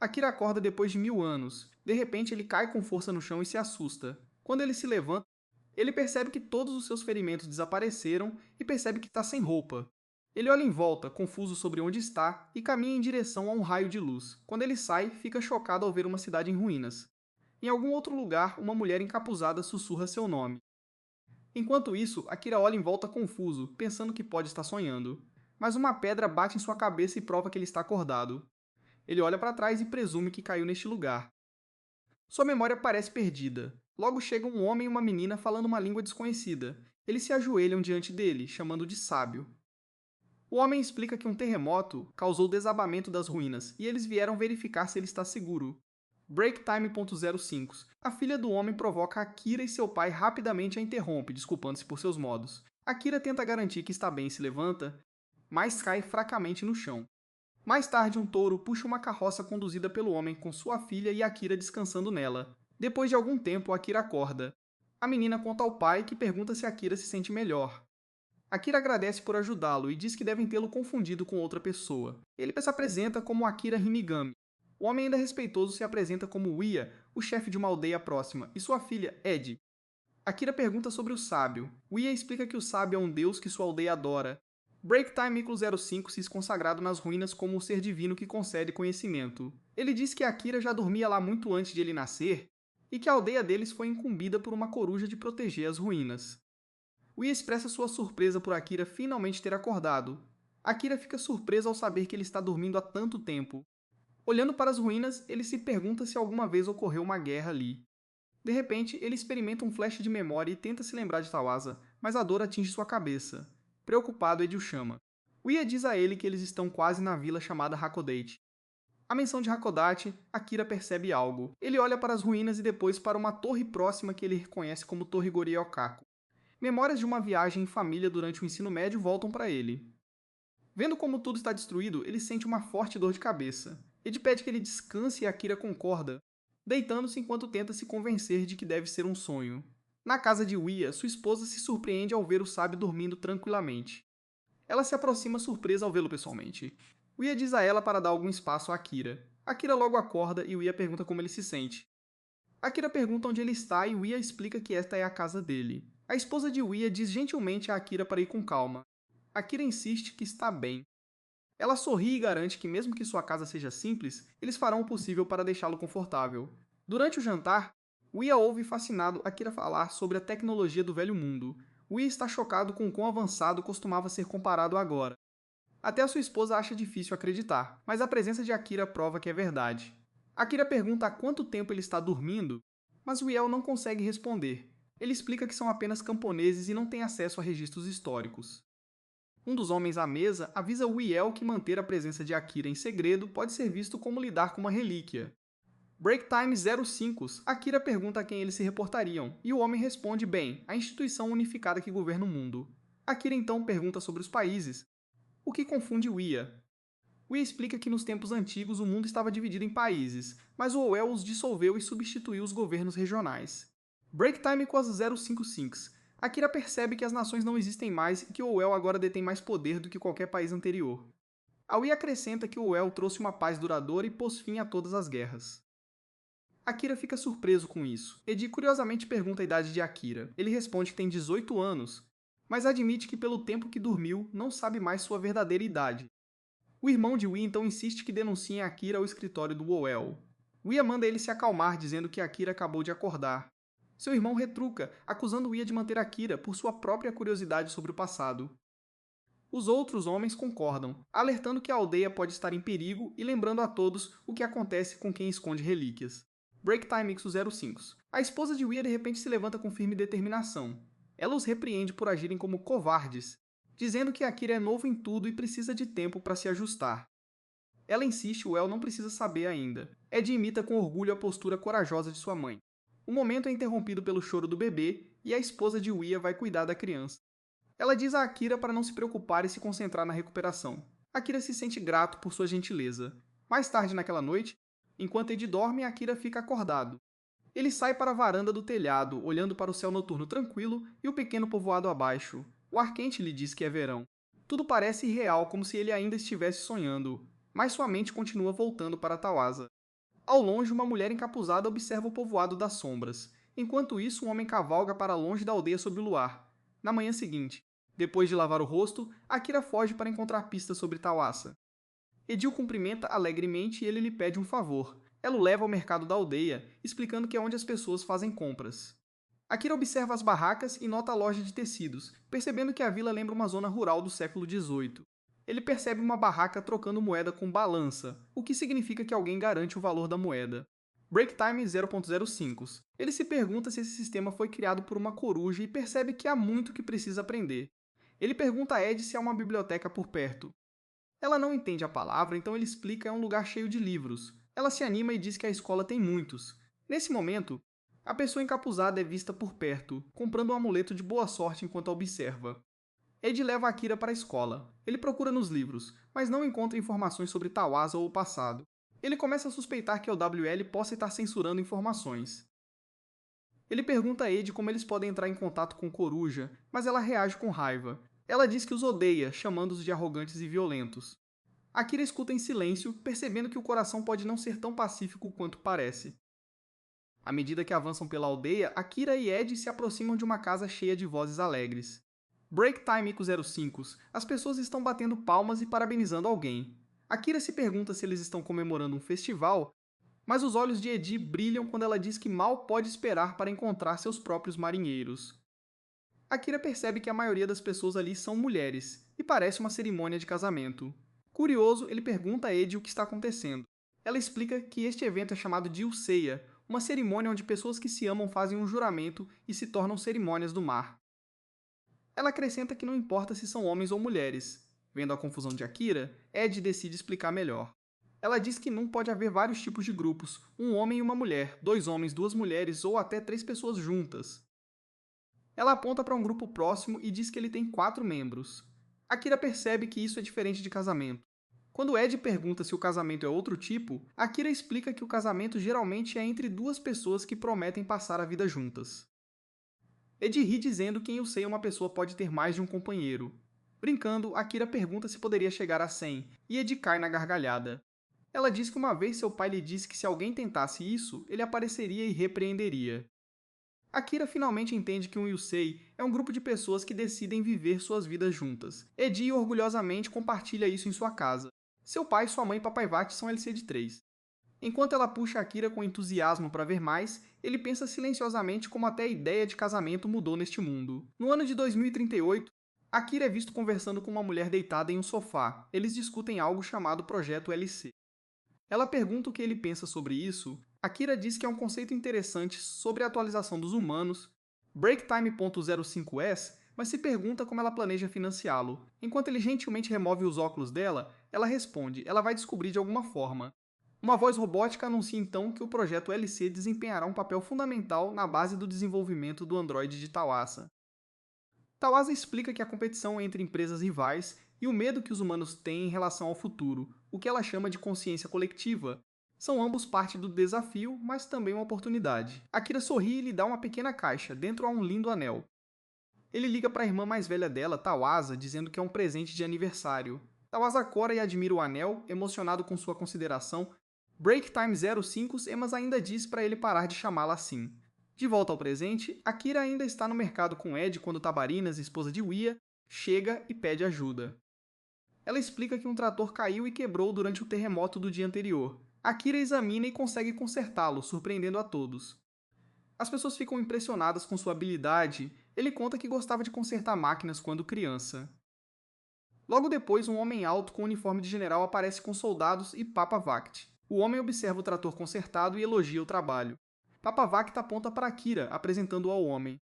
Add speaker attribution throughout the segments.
Speaker 1: Akira acorda depois de 1000 anos. De repente, ele cai com força no chão e se assusta. Quando ele se levanta, ele percebe que todos os seus ferimentos desapareceram e percebe que está sem roupa. Ele olha em volta, confuso sobre onde está, e caminha em direção a um raio de luz. Quando ele sai, fica chocado ao ver uma cidade em ruínas. Em algum outro lugar, uma mulher encapuzada sussurra seu nome. Enquanto isso, Akira olha em volta confuso, pensando que pode estar sonhando. Mas uma pedra bate em sua cabeça e prova que ele está acordado. Ele olha para trás e presume que caiu neste lugar. Sua memória parece perdida. Logo chega um homem e uma menina falando uma língua desconhecida. Eles se ajoelham diante dele, chamando de sábio. O homem explica que um terremoto causou o desabamento das ruínas e eles vieram verificar se ele está seguro. Breaktime.05. A filha do homem provoca Akira e seu pai rapidamente a interrompe, desculpando-se por seus modos. Akira tenta garantir que está bem e se levanta, mas cai fracamente no chão. Mais tarde, um touro puxa uma carroça conduzida pelo homem com sua filha e Akira descansando nela. Depois de algum tempo, Akira acorda. A menina conta ao pai, que pergunta se Akira se sente melhor. Akira agradece por ajudá-lo e diz que devem tê-lo confundido com outra pessoa. Ele se apresenta como Akira Hinigami. O homem ainda respeitoso se apresenta como Uia, o chefe de uma aldeia próxima, e sua filha, Ed. Akira pergunta sobre o sábio. Uia explica que o sábio é um deus que sua aldeia adora. Breaktime-05 se diz consagrado nas ruínas como um ser divino que concede conhecimento. Ele diz que Akira já dormia lá muito antes de ele nascer e que a aldeia deles foi incumbida por uma coruja de proteger as ruínas. Uia expressa sua surpresa por Akira finalmente ter acordado. Akira fica surpreso ao saber que ele está dormindo há tanto tempo. Olhando para as ruínas, ele se pergunta se alguma vez ocorreu uma guerra ali. De repente, ele experimenta um flash de memória e tenta se lembrar de Tawasa, mas a dor atinge sua cabeça. Preocupado, Ed o chama. Uia diz a ele que eles estão quase na vila chamada Hakodate. À menção de Hakodate, Akira percebe algo. Ele olha para as ruínas e depois para uma torre próxima que ele reconhece como Torre Goryokaku. Memórias de uma viagem em família durante o ensino médio voltam para ele. Vendo como tudo está destruído, ele sente uma forte dor de cabeça. Ed pede que ele descanse e Akira concorda, deitando-se enquanto tenta se convencer de que deve ser um sonho. Na casa de Uia, sua esposa se surpreende ao ver o sábio dormindo tranquilamente. Ela se aproxima surpresa ao vê-lo pessoalmente. Uia diz a ela para dar algum espaço a Akira. Akira logo acorda e Uia pergunta como ele se sente. Akira pergunta onde ele está e Uia explica que esta é a casa dele. A esposa de Uia diz gentilmente a Akira para ir com calma. Akira insiste que está bem. Ela sorri e garante que mesmo que sua casa seja simples, eles farão o possível para deixá-lo confortável. Durante o jantar, Uia ouve fascinado Akira falar sobre a tecnologia do velho mundo. Uia está chocado com o quão avançado costumava ser comparado agora. Até a sua esposa acha difícil acreditar, mas a presença de Akira prova que é verdade. Akira pergunta há quanto tempo ele está dormindo, mas Uiel não consegue responder. Ele explica que são apenas camponeses e não têm acesso a registros históricos. Um dos homens à mesa avisa Uiel que manter a presença de Akira em segredo pode ser visto como lidar com uma relíquia. Breaktime 05. Akira pergunta a quem eles se reportariam, e o homem responde bem, a instituição unificada que governa o mundo. Akira então pergunta sobre os países, o que confunde Uia. Uia explica que nos tempos antigos o mundo estava dividido em países, mas o Oel os dissolveu e substituiu os governos regionais. Breaktime 055. Akira percebe que as nações não existem mais e que o Oel agora detém mais poder do que qualquer país anterior. A Uia acrescenta que o Oel trouxe uma paz duradoura e pôs fim a todas as guerras. Akira fica surpreso com isso. Edi curiosamente pergunta a idade de Akira. Ele responde que tem 18 anos, mas admite que pelo tempo que dormiu, não sabe mais sua verdadeira idade. O irmão de Uia então insiste que denunciem Akira ao escritório do Oel. Uia manda ele se acalmar, dizendo que Akira acabou de acordar. Seu irmão retruca, acusando Uia de manter Akira por sua própria curiosidade sobre o passado. Os outros homens concordam, alertando que a aldeia pode estar em perigo e lembrando a todos o que acontece com quem esconde relíquias. Breaktime X05. A esposa de Uia de repente se levanta com firme determinação. Ela os repreende por agirem como covardes, dizendo que Akira é novo em tudo e precisa de tempo para se ajustar. Ela insiste, o El não precisa saber ainda. Ed imita com orgulho a postura corajosa de sua mãe. O momento é interrompido pelo choro do bebê e a esposa de Uia vai cuidar da criança. Ela diz a Akira para não se preocupar e se concentrar na recuperação. Akira se sente grato por sua gentileza. Mais tarde naquela noite, enquanto Ed dorme, Akira fica acordado. Ele sai para a varanda do telhado, olhando para o céu noturno tranquilo e o pequeno povoado abaixo. O ar quente lhe diz que é verão. Tudo parece irreal, como se ele ainda estivesse sonhando, mas sua mente continua voltando para Tawasa. Ao longe, uma mulher encapuzada observa o povoado das sombras. Enquanto isso, um homem cavalga para longe da aldeia sob o luar. Na manhã seguinte, depois de lavar o rosto, Akira foge para encontrar pistas sobre Tawasa. Edi o cumprimenta alegremente e ele lhe pede um favor. Ela o leva ao mercado da aldeia, explicando que é onde as pessoas fazem compras. Akira observa as barracas e nota a loja de tecidos, percebendo que a vila lembra uma zona rural do século XVIII. Ele percebe uma barraca trocando moeda com balança, o que significa que alguém garante o valor da moeda. Break Time 0.05. Ele se pergunta se esse sistema foi criado por uma coruja e percebe que há muito que precisa aprender. Ele pergunta a Ed se há uma biblioteca por perto. Ela não entende a palavra, então ele explica que é um lugar cheio de livros. Ela se anima e diz que a escola tem muitos. Nesse momento, a pessoa encapuzada é vista por perto, comprando um amuleto de boa sorte enquanto a observa. Ed leva Akira para a escola. Ele procura nos livros, mas não encontra informações sobre Tawasa ou o passado. Ele começa a suspeitar que a OWL possa estar censurando informações. Ele pergunta a Ed como eles podem entrar em contato com Coruja, mas ela reage com raiva. Ela diz que os odeia, chamando-os de arrogantes e violentos. Akira escuta em silêncio, percebendo que o coração pode não ser tão pacífico quanto parece. À medida que avançam pela aldeia, Akira e Ed se aproximam de uma casa cheia de vozes alegres. Break Time 05. As pessoas estão batendo palmas e parabenizando alguém. Akira se pergunta se eles estão comemorando um festival, mas os olhos de Edi brilham quando ela diz que mal pode esperar para encontrar seus próprios marinheiros. Akira percebe que a maioria das pessoas ali são mulheres, e parece uma cerimônia de casamento. Curioso, ele pergunta a Edi o que está acontecendo. Ela explica que este evento é chamado de Ulceia, uma cerimônia onde pessoas que se amam fazem um juramento e se tornam cerimônias do mar. Ela acrescenta que não importa se são homens ou mulheres. Vendo a confusão de Akira, Ed decide explicar melhor. Ela diz que não pode haver vários tipos de grupos, um homem e uma mulher, dois homens, duas mulheres ou até três pessoas juntas. Ela aponta para um grupo próximo e diz que ele tem 4 membros. Akira percebe que isso é diferente de casamento. Quando Ed pergunta se o casamento é outro tipo, Akira explica que o casamento geralmente é entre duas pessoas que prometem passar a vida juntas. Ed ri dizendo que em Yusei uma pessoa pode ter mais de um companheiro. Brincando, Akira pergunta se poderia chegar a 100, e Ed cai na gargalhada. Ela diz que uma vez seu pai lhe disse que se alguém tentasse isso, ele apareceria e repreenderia. Akira finalmente entende que um Yusei é um grupo de pessoas que decidem viver suas vidas juntas. Edi orgulhosamente compartilha isso em sua casa. Seu pai, sua mãe e Papai Vati são LC de 3. Enquanto ela puxa Akira com entusiasmo para ver mais, ele pensa silenciosamente como até a ideia de casamento mudou neste mundo. No ano de 2038, Akira é visto conversando com uma mulher deitada em um sofá. Eles discutem algo chamado Projeto LC. Ela pergunta o que ele pensa sobre isso. Akira diz que é um conceito interessante sobre a atualização dos humanos, BreakTime.05s, mas se pergunta como ela planeja financiá-lo. Enquanto ele gentilmente remove os óculos dela, ela responde, ela vai descobrir de alguma forma. Uma voz robótica anuncia então que o projeto LC desempenhará um papel fundamental na base do desenvolvimento do Android de Tawasa. Tawasa explica que a competição entre empresas rivais e o medo que os humanos têm em relação ao futuro, o que ela chama de consciência coletiva, são ambos parte do desafio, mas também uma oportunidade. Akira sorri e lhe dá uma pequena caixa, dentro há um lindo anel. Ele liga para a irmã mais velha dela, Tawasa, dizendo que é um presente de aniversário. Tawasa cora e admira o anel, emocionado com sua consideração. Break Time 05, mas ainda diz para ele parar de chamá-la assim. De volta ao presente, Akira ainda está no mercado com Ed quando Tabarinas, esposa de Wia, chega e pede ajuda. Ela explica que um trator caiu e quebrou durante o terremoto do dia anterior. Akira examina e consegue consertá-lo, surpreendendo a todos. As pessoas ficam impressionadas com sua habilidade. Ele conta que gostava de consertar máquinas quando criança. Logo depois, um homem alto com uniforme de general aparece com soldados e Papa Vakt. O homem observa o trator consertado e elogia o trabalho. Papa Vakt aponta para Akira, apresentando-o ao homem.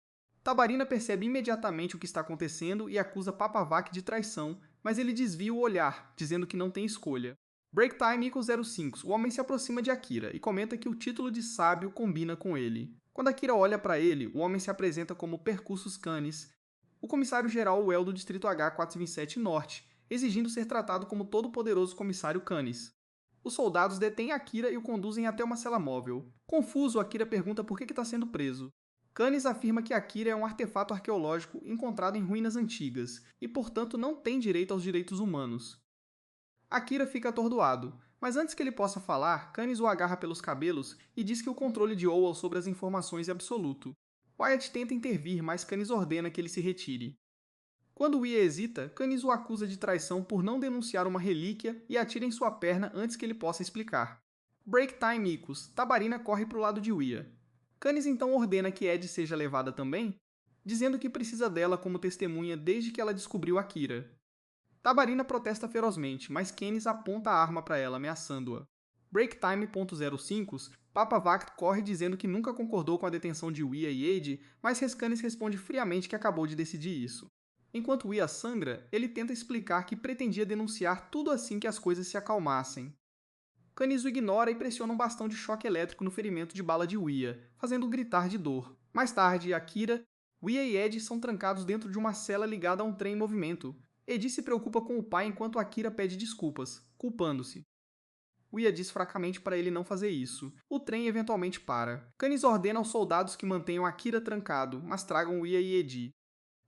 Speaker 1: Tabarina percebe imediatamente o que está acontecendo e acusa Papa Vakt de traição, mas ele desvia o olhar, dizendo que não tem escolha. Break Time 05. O homem se aproxima de Akira e comenta que o título de sábio combina com ele. Quando Akira olha para ele, o homem se apresenta como Percussus Canis, o comissário-geral UEL do Distrito H427 Norte, exigindo ser tratado como todo-poderoso comissário Canis. Os soldados detêm Akira e o conduzem até uma cela móvel. Confuso, Akira pergunta por que está sendo preso. Canis afirma que Akira é um artefato arqueológico encontrado em ruínas antigas e, portanto, não tem direito aos direitos humanos. Akira fica atordoado. Mas antes que ele possa falar, Canis o agarra pelos cabelos e diz que o controle de Owell sobre as informações é absoluto. Wyatt tenta intervir, mas Canis ordena que ele se retire. Quando Wea hesita, Canis o acusa de traição por não denunciar uma relíquia e atira em sua perna antes que ele possa explicar. Break time, Icos. Tabarina corre para o lado de Wea. Canis então ordena que Ed seja levada também, dizendo que precisa dela como testemunha desde que ela descobriu Akira. Tabarina protesta ferozmente, mas Canis aponta a arma para ela, ameaçando-a. Breaktime.05, Papa Vact corre dizendo que nunca concordou com a detenção de Wea e Ade, mas Canis responde friamente que acabou de decidir isso. Enquanto Wea sangra, ele tenta explicar que pretendia denunciar tudo assim que as coisas se acalmassem. Canis o ignora e pressiona um bastão de choque elétrico no ferimento de bala de Wea, fazendo-o gritar de dor. Mais tarde, Akira, Wea e Ed são trancados dentro de uma cela ligada a um trem em movimento. Edi se preocupa com o pai enquanto Akira pede desculpas, culpando-se. Wea diz fracamente para ele não fazer isso. O trem eventualmente para. Canis ordena aos soldados que mantenham Akira trancado, mas tragam Wea e Edi.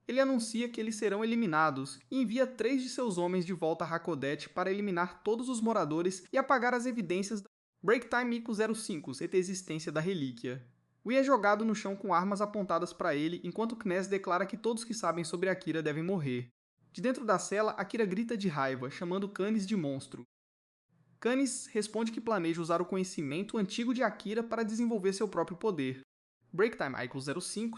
Speaker 1: Ele anuncia que eles serão eliminados e envia 3 de seus homens de volta a Hakodate para eliminar todos os moradores e apagar as evidências da Breaktime Ico 05, a existência da relíquia. Wea é jogado no chão com armas apontadas para ele, enquanto Kness declara que todos que sabem sobre Akira devem morrer. De dentro da cela, Akira grita de raiva, chamando Canis de monstro. Canis responde que planeja usar o conhecimento antigo de Akira para desenvolver seu próprio poder. Breaktime Ico 05.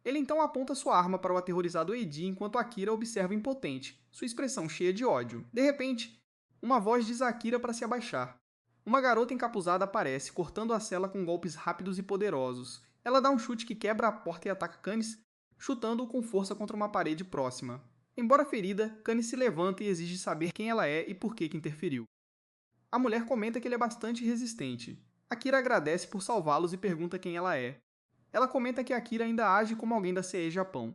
Speaker 1: Ele então aponta sua arma para o aterrorizado Edi enquanto Akira observa impotente, sua expressão cheia de ódio. De repente, uma voz diz a Akira para se abaixar. Uma garota encapuzada aparece, cortando a cela com golpes rápidos e poderosos. Ela dá um chute que quebra a porta e ataca Canis, chutando-o com força contra uma parede próxima. Embora ferida, Canis se levanta e exige saber quem ela é e por que interferiu. A mulher comenta que ele é bastante resistente. Akira agradece por salvá-los e pergunta quem ela é. Ela comenta que Akira ainda age como alguém da CE Japão.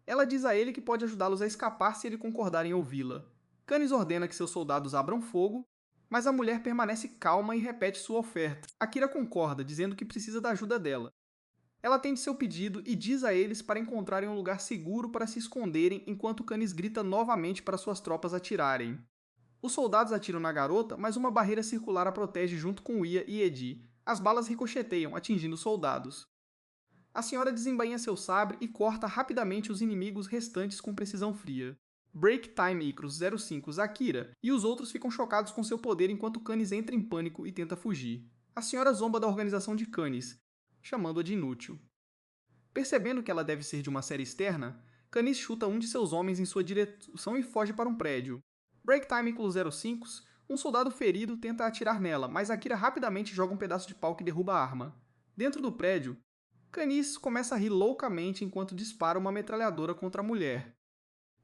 Speaker 1: Ela diz a ele que pode ajudá-los a escapar se ele concordar em ouvi-la. Canis ordena que seus soldados abram fogo, mas a mulher permanece calma e repete sua oferta. Akira concorda, dizendo que precisa da ajuda dela. Ela atende seu pedido e diz a eles para encontrarem um lugar seguro para se esconderem enquanto Canis grita novamente para suas tropas atirarem. Os soldados atiram na garota, mas uma barreira circular a protege junto com Wea e Edi. As balas ricocheteiam, atingindo os soldados. A senhora desembainha seu sabre e corta rapidamente os inimigos restantes com precisão fria. Breaktime Icros 05 Akira e os outros ficam chocados com seu poder enquanto Canis entra em pânico e tenta fugir. A senhora zomba da organização de Canis, chamando-a de inútil. Percebendo que ela deve ser de uma série externa, Canis chuta um de seus homens em sua direção e foge para um prédio. Breaktime Icros 05, um soldado ferido tenta atirar nela, mas Akira rapidamente joga um pedaço de pau que derruba a arma. Dentro do prédio, Canis começa a rir loucamente enquanto dispara uma metralhadora contra a mulher.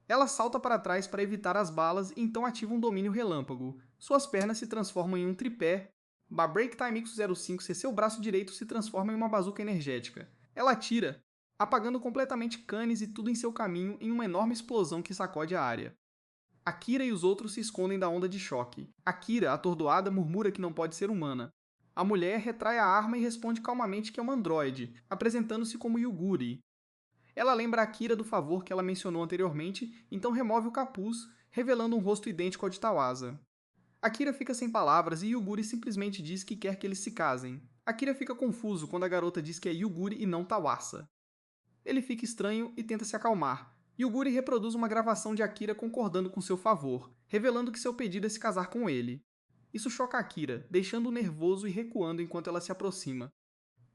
Speaker 1: Ela salta para trás para evitar as balas e então ativa um domínio relâmpago. Suas pernas se transformam em um tripé. Breaktime Icos 05 e seu braço direito se transforma em uma bazuca energética. Ela atira, apagando completamente Canis e tudo em seu caminho em uma enorme explosão que sacode a área. Akira e os outros se escondem da onda de choque. Akira, atordoada, murmura que não pode ser humana. A mulher retrai a arma e responde calmamente que é um androide, apresentando-se como Yuguri. Ela lembra Akira do favor que ela mencionou anteriormente, então remove o capuz, revelando um rosto idêntico ao de Tawasa. Akira fica sem palavras e Yuguri simplesmente diz que quer que eles se casem. Akira fica confuso quando a garota diz que é Yuguri e não Tawasa. Ele fica estranho e tenta se acalmar. Yuguri reproduz uma gravação de Akira concordando com seu favor, revelando que seu pedido é se casar com ele. Isso choca Akira, deixando-o nervoso e recuando enquanto ela se aproxima.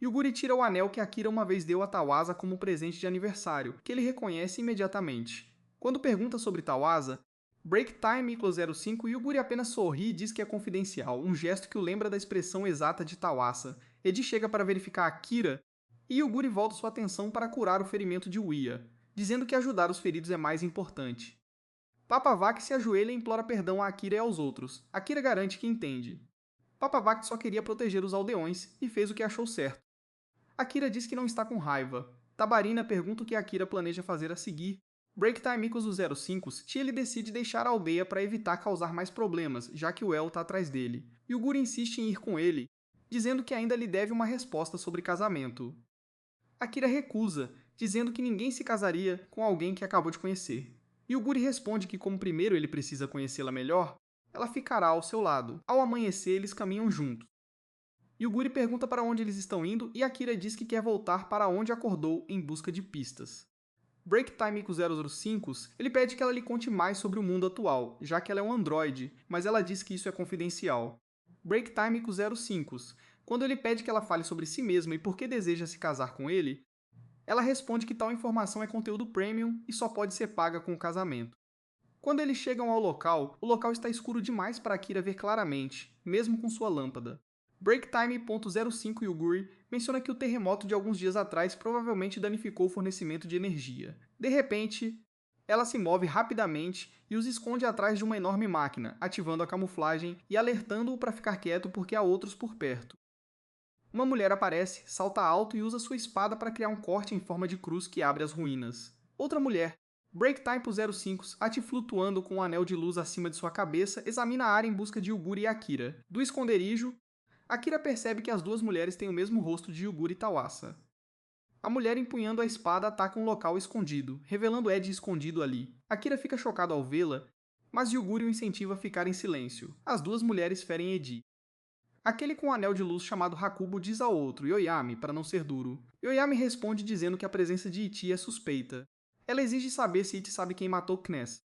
Speaker 1: Yuguri tira o anel que Akira uma vez deu a Tawasa como presente de aniversário, que ele reconhece imediatamente. Quando pergunta sobre Tawasa, Breaktime Icos 05, Yuguri apenas sorri e diz que é confidencial, um gesto que o lembra da expressão exata de Tawasa. Edi chega para verificar Akira e Yuguri volta sua atenção para curar o ferimento de Wea, dizendo que ajudar os feridos é mais importante. Papa Vact se ajoelha e implora perdão a Akira e aos outros. Akira garante que entende. Papa Vact só queria proteger os aldeões e fez o que achou certo. Akira diz que não está com raiva. Tabarina pergunta o que Akira planeja fazer a seguir. Breaktime Icos 05, ele decide deixar a aldeia para evitar causar mais problemas, já que o El está atrás dele. Yuguri insiste em ir com ele, dizendo que ainda lhe deve uma resposta sobre casamento. Akira recusa, dizendo que ninguém se casaria com alguém que acabou de conhecer. Yuguri responde que como primeiro ele precisa conhecê-la melhor, ela ficará ao seu lado. Ao amanhecer, eles caminham juntos. Yuguri pergunta para onde eles estão indo e Akira diz que quer voltar para onde acordou em busca de pistas. Break Time com 005, ele pede que ela lhe conte mais sobre o mundo atual, já que ela é um androide, mas ela diz que isso é confidencial. Break Time com 05, quando ele pede que ela fale sobre si mesma e por que deseja se casar com ele, ela responde que tal informação é conteúdo premium e só pode ser paga com o casamento. Quando eles chegam ao local, o local está escuro demais para Akira ver claramente, mesmo com sua lâmpada. Breaktime.05 Yuguri menciona que o terremoto de alguns dias atrás provavelmente danificou o fornecimento de energia. De repente, ela se move rapidamente e os esconde atrás de uma enorme máquina, ativando a camuflagem e alertando-o para ficar quieto porque há outros por perto. Uma mulher aparece, salta alto e usa sua espada para criar um corte em forma de cruz que abre as ruínas. Outra mulher, Breaktime 05, ate flutuando com um anel de luz acima de sua cabeça, examina a área em busca de Yuguri e Akira. Do esconderijo, Akira percebe que as duas mulheres têm o mesmo rosto de Yuguri Tawasa. A mulher empunhando a espada ataca um local escondido, revelando Ed escondido ali. Akira fica chocado ao vê-la, mas Yuguri o incentiva a ficar em silêncio. As duas mulheres ferem Edi. Aquele com o anel de luz chamado Hakubo diz ao outro, Yoyami, para não ser duro. Yoyami responde dizendo que a presença de Ichi é suspeita. Ela exige saber se Ichi sabe quem matou Kness.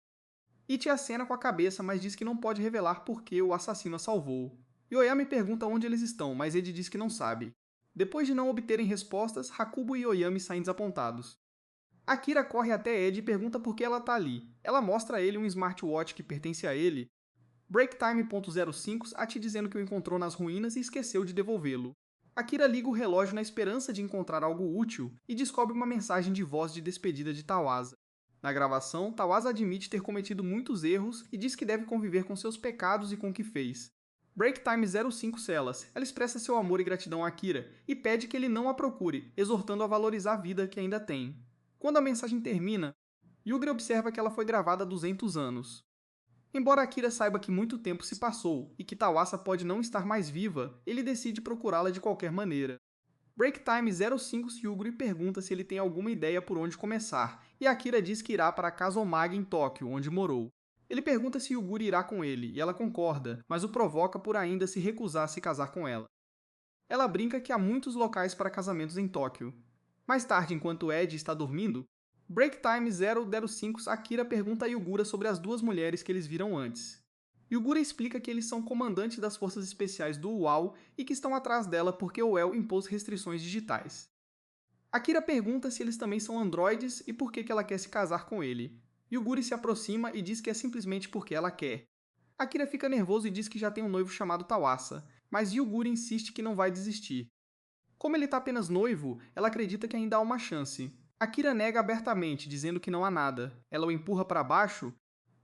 Speaker 1: Ichi acena com a cabeça, mas diz que não pode revelar por que o assassino a salvou. Yoyami pergunta onde eles estão, mas Ed diz que não sabe. Depois de não obterem respostas, Hakubo e Yoyami saem desapontados. Akira corre até Ed e pergunta por que ela está ali. Ela mostra a ele um smartwatch que pertence a ele. Breaktime.05 ate dizendo que o encontrou nas ruínas e esqueceu de devolvê-lo. Akira liga o relógio na esperança de encontrar algo útil e descobre uma mensagem de voz de despedida de Tawasa. Na gravação, Tawasa admite ter cometido muitos erros e diz que deve conviver com seus pecados e com o que fez. Breaktime 05 Celas, ela expressa seu amor e gratidão a Akira e pede que ele não a procure, exortando a valorizar a vida que ainda tem. Quando a mensagem termina, Yugiri observa que ela foi gravada há 200 anos. Embora Akira saiba que muito tempo se passou e que Tawasa pode não estar mais viva, ele decide procurá-la de qualquer maneira. Breaktime 05 Yugiri pergunta se ele tem alguma ideia por onde começar, e Akira diz que irá para Kazomage em Tóquio, onde morou. Ele pergunta se Yugiri irá com ele, e ela concorda, mas o provoca por ainda se recusar a se casar com ela. Ela brinca que há muitos locais para casamentos em Tóquio. Mais tarde, enquanto Ed está dormindo, Breaktime 005 Akira pergunta a Yugura sobre as duas mulheres que eles viram antes. Yugura explica que eles são comandantes das forças especiais do UAU e que estão atrás dela porque o UEL impôs restrições digitais. Akira pergunta se eles também são androides e por que ela quer se casar com ele. Yuguri se aproxima e diz que é simplesmente porque ela quer. Akira fica nervoso e diz que já tem um noivo chamado Tawasa, mas Yuguri insiste que não vai desistir. Como ele está apenas noivo, ela acredita que ainda há uma chance. Akira nega abertamente, dizendo que não há nada. Ela o empurra para baixo,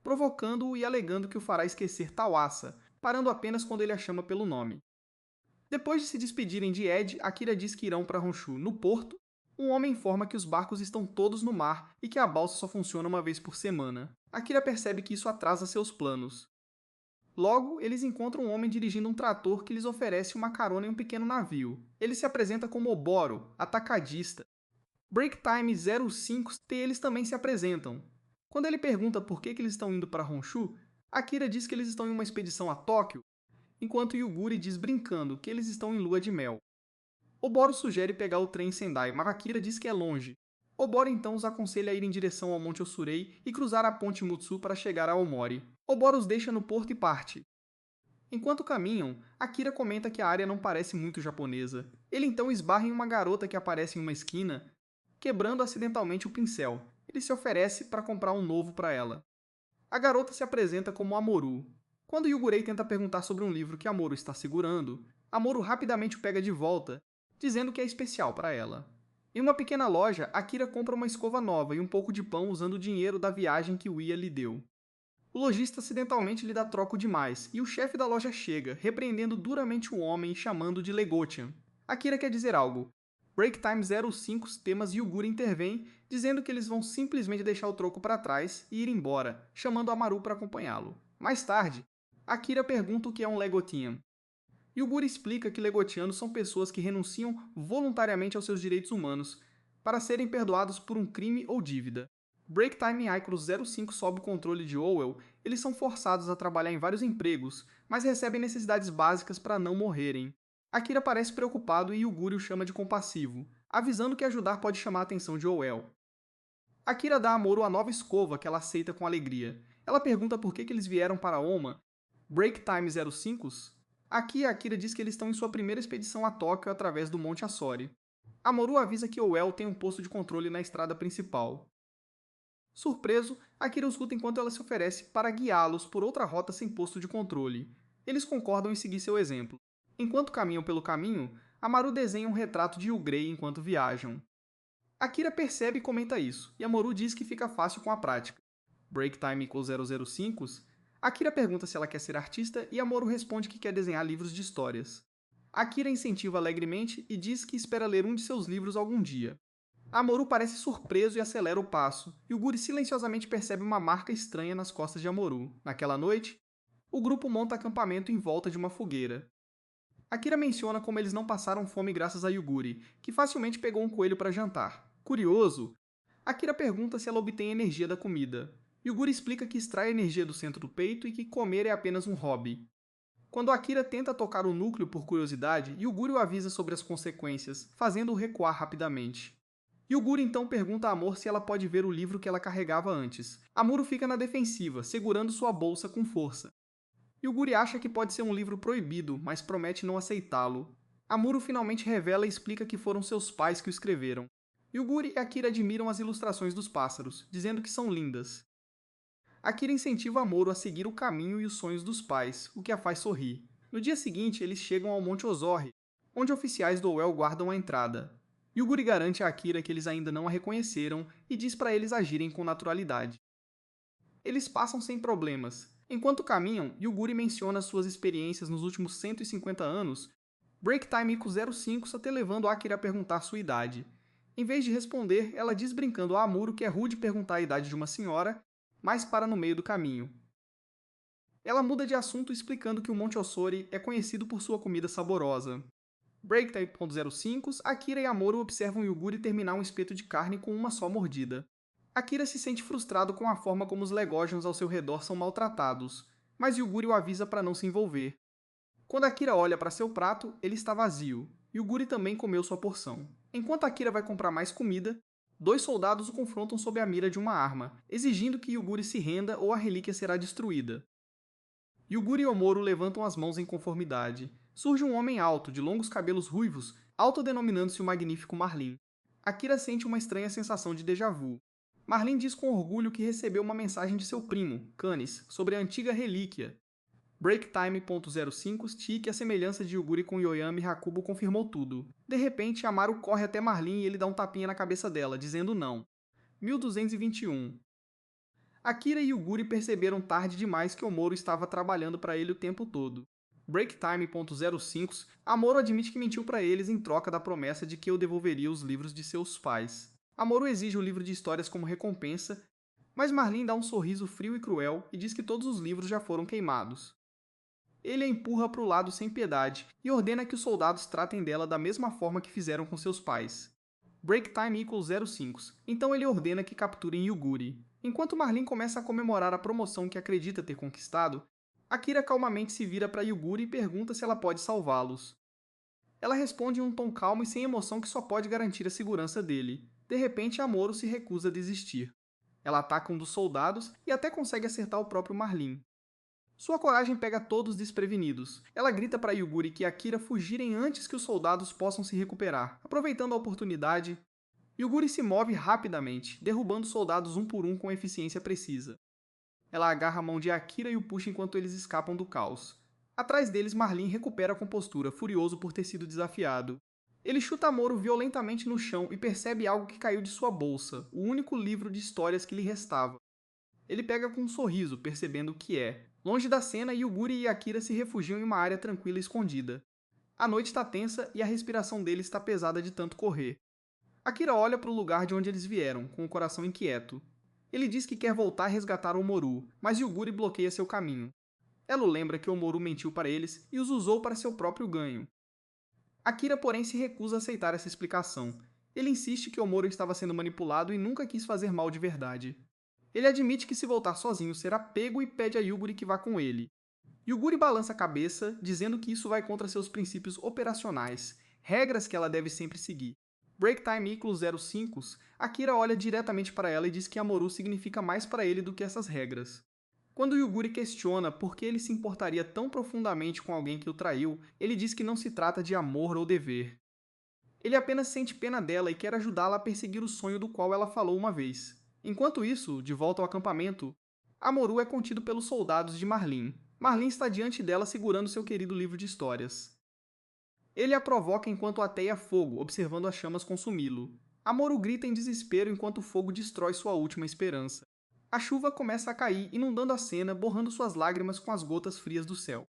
Speaker 1: provocando-o e alegando que o fará esquecer Tawasa, parando apenas quando ele a chama pelo nome. Depois de se despedirem de Ed, Akira diz que irão para Honshu. No porto, um homem informa que os barcos estão todos no mar e que a balsa só funciona uma vez por semana. Akira percebe que isso atrasa seus planos. Logo, eles encontram um homem dirigindo um trator que lhes oferece uma carona em um pequeno navio. Ele se apresenta como Oboro, atacadista. Breaktime 05 e eles também se apresentam. Quando ele pergunta por que eles estão indo para Honshu, Akira diz que eles estão em uma expedição a Tóquio, enquanto Yuguri diz brincando que eles estão em lua de mel. Oboro sugere pegar o trem em Sendai, mas Akira diz que é longe. Oboro então os aconselha a ir em direção ao Monte Osurei e cruzar a ponte Mutsu para chegar a Aomori. Oboro os deixa no porto e parte. Enquanto caminham, Akira comenta que a área não parece muito japonesa. Ele então esbarra em uma garota que aparece em uma esquina, quebrando acidentalmente o pincel. Ele se oferece para comprar um novo para ela. A garota se apresenta como Amoru. Quando Yugurei tenta perguntar sobre um livro que Amoru está segurando, Amoru rapidamente o pega de volta, dizendo que é especial para ela. Em uma pequena loja, Akira compra uma escova nova e um pouco de pão usando o dinheiro da viagem que Uia lhe deu. O lojista acidentalmente lhe dá troco demais, e o chefe da loja chega, repreendendo duramente o homem e chamando de Legotian. Akira quer dizer algo. Breaktime 05 temas Yuguri intervém, dizendo que eles vão simplesmente deixar o troco para trás e ir embora, chamando Amaru para acompanhá-lo. Mais tarde, Akira pergunta o que é um Legotian. Yuguri explica que Legotianos são pessoas que renunciam voluntariamente aos seus direitos humanos para serem perdoados por um crime ou dívida. Breaktime Icros 05 sob o controle de Owell Eles são forçados a trabalhar em vários empregos, mas recebem necessidades básicas para não morrerem. Akira parece preocupado e Yuguri o chama de compassivo, avisando que ajudar pode chamar a atenção de Owell. Akira dá a Moro a nova escova que ela aceita com alegria. Ela pergunta por que eles vieram para Oma, Break Time 05. Aqui, Akira diz que eles estão em sua primeira expedição a Tóquio através do Monte Asori. Amorô avisa que Owell tem um posto de controle na estrada principal. Surpreso, Akira os escuta enquanto ela se oferece para guiá-los por outra rota sem posto de controle. Eles concordam em seguir seu exemplo. Enquanto caminham pelo caminho, Amaru desenha um retrato de Yugrei enquanto viajam. Akira percebe e comenta isso, e Amorô diz que fica fácil com a prática. Break Time equals 005. Akira pergunta se ela quer ser artista e Amorô responde que quer desenhar livros de histórias. Akira incentiva alegremente e diz que espera ler um de seus livros algum dia. Amorô parece surpreso e acelera o passo, e o Guri silenciosamente percebe uma marca estranha nas costas de Amorô. Naquela noite, o grupo monta acampamento em volta de uma fogueira. Akira menciona como eles não passaram fome graças a Yuguri, que facilmente pegou um coelho para jantar. Curioso, Akira pergunta se ela obtém energia da comida. Yuguri explica que extrai energia do centro do peito e que comer é apenas um hobby. Quando Akira tenta tocar o núcleo por curiosidade, Yuguri o avisa sobre as consequências, fazendo-o recuar rapidamente. Yuguri então pergunta a Amor se ela pode ver o livro que ela carregava antes. Amuro fica na defensiva, segurando sua bolsa com força. Yuguri acha que pode ser um livro proibido, mas promete não aceitá-lo. Amuro finalmente revela e explica que foram seus pais que o escreveram. Yuguri e Akira admiram as ilustrações dos pássaros, dizendo que são lindas. Akira incentiva Amoro a seguir o caminho e os sonhos dos pais, o que a faz sorrir. No dia seguinte, eles chegam ao Monte Ozorri, onde oficiais do Owell guardam a entrada. Yuguri garante a Akira que eles ainda não a reconheceram e diz para eles agirem com naturalidade. Eles passam sem problemas. Enquanto caminham, Yuguri menciona suas experiências nos últimos 150 anos, Break Time equals 05 até levando Akira a perguntar sua idade. Em vez de responder, ela diz brincando a Amuro que é rude perguntar a idade de uma senhora, mas para no meio do caminho. Ela muda de assunto explicando que o Monte Osori é conhecido por sua comida saborosa. Break.05, Akira e Amoro observam Yuguri terminar um espeto de carne com uma só mordida. Akira se sente frustrado com a forma como os Legosians ao seu redor são maltratados, mas Yuguri o avisa para não se envolver. Quando Akira olha para seu prato, ele está vazio. Yuguri também comeu sua porção. Enquanto Akira vai comprar mais comida, 2 soldados o confrontam sob a mira de uma arma, exigindo que Yuguri se renda ou a relíquia será destruída. Yuguri e Omoro levantam as mãos em conformidade. Surge um homem alto, de longos cabelos ruivos, autodenominando-se o magnífico Marlin. Akira sente uma estranha sensação de déjà vu. Marlin diz com orgulho que recebeu uma mensagem de seu primo, Canis, sobre a antiga relíquia. Breaktime.05 que a semelhança de Yuguri com Yoyami Hakubo confirmou tudo. De repente, Amaru corre até Marlin e ele dá um tapinha na cabeça dela, dizendo não. 1221. Akira e Yuguri perceberam tarde demais que Omoro estava trabalhando para ele o tempo todo. Breaktime.05 Amoro admite que mentiu para eles em troca da promessa de que eu devolveria os livros de seus pais. Amoro exige o livro de histórias como recompensa, mas Marlin dá um sorriso frio e cruel e diz que todos os livros já foram queimados. Ele a empurra para o lado sem piedade e ordena que os soldados tratem dela da mesma forma que fizeram com seus pais. Breaktime equals 05. Então ele ordena que capturem Yuguri. Enquanto Marlin começa a comemorar a promoção que acredita ter conquistado, Akira calmamente se vira para Yuguri e pergunta se ela pode salvá-los. Ela responde em um tom calmo e sem emoção que só pode garantir a segurança dele. De repente, Amoro se recusa a desistir. Ela ataca um dos soldados e até consegue acertar o próprio Marlin. Sua coragem pega todos desprevenidos. Ela grita para Yuguri e Akira fugirem antes que os soldados possam se recuperar. Aproveitando a oportunidade, Yuguri se move rapidamente, derrubando os soldados um por um com eficiência precisa. Ela agarra a mão de Akira e o puxa enquanto eles escapam do caos. Atrás deles, Marlin recupera a compostura, furioso por ter sido desafiado. Ele chuta Amoro violentamente no chão e percebe algo que caiu de sua bolsa, o único livro de histórias que lhe restava. Ele pega com um sorriso, percebendo o que é. Longe da cena, Yuguri e Akira se refugiam em uma área tranquila e escondida. A noite está tensa e a respiração deles está pesada de tanto correr. Akira olha para o lugar de onde eles vieram, com o coração inquieto. Ele diz que quer voltar a resgatar Omoru, mas Yuguri bloqueia seu caminho. Ela o lembra que Omoru mentiu para eles e os usou para seu próprio ganho. Akira, porém, se recusa a aceitar essa explicação. Ele insiste que Omoru estava sendo manipulado e nunca quis fazer mal de verdade. Ele admite que se voltar sozinho será pego e pede a Yuguri que vá com ele. Yuguri balança a cabeça, dizendo que isso vai contra seus princípios operacionais, regras que ela deve sempre seguir. Break Time equals 05, Akira olha diretamente para ela e diz que Amoru significa mais para ele do que essas regras. Quando Yuguri questiona por que ele se importaria tão profundamente com alguém que o traiu, ele diz que não se trata de amor ou dever. Ele apenas sente pena dela e quer ajudá-la a perseguir o sonho do qual ela falou uma vez. Enquanto isso, de volta ao acampamento, Amoru é contido pelos soldados de Marlin. Marlin está diante dela segurando seu querido livro de histórias. Ele a provoca enquanto ateia fogo, observando as chamas consumi-lo. Amoru grita em desespero enquanto o fogo destrói sua última esperança. A chuva começa a cair, inundando a cena, borrando suas lágrimas com as gotas frias do céu.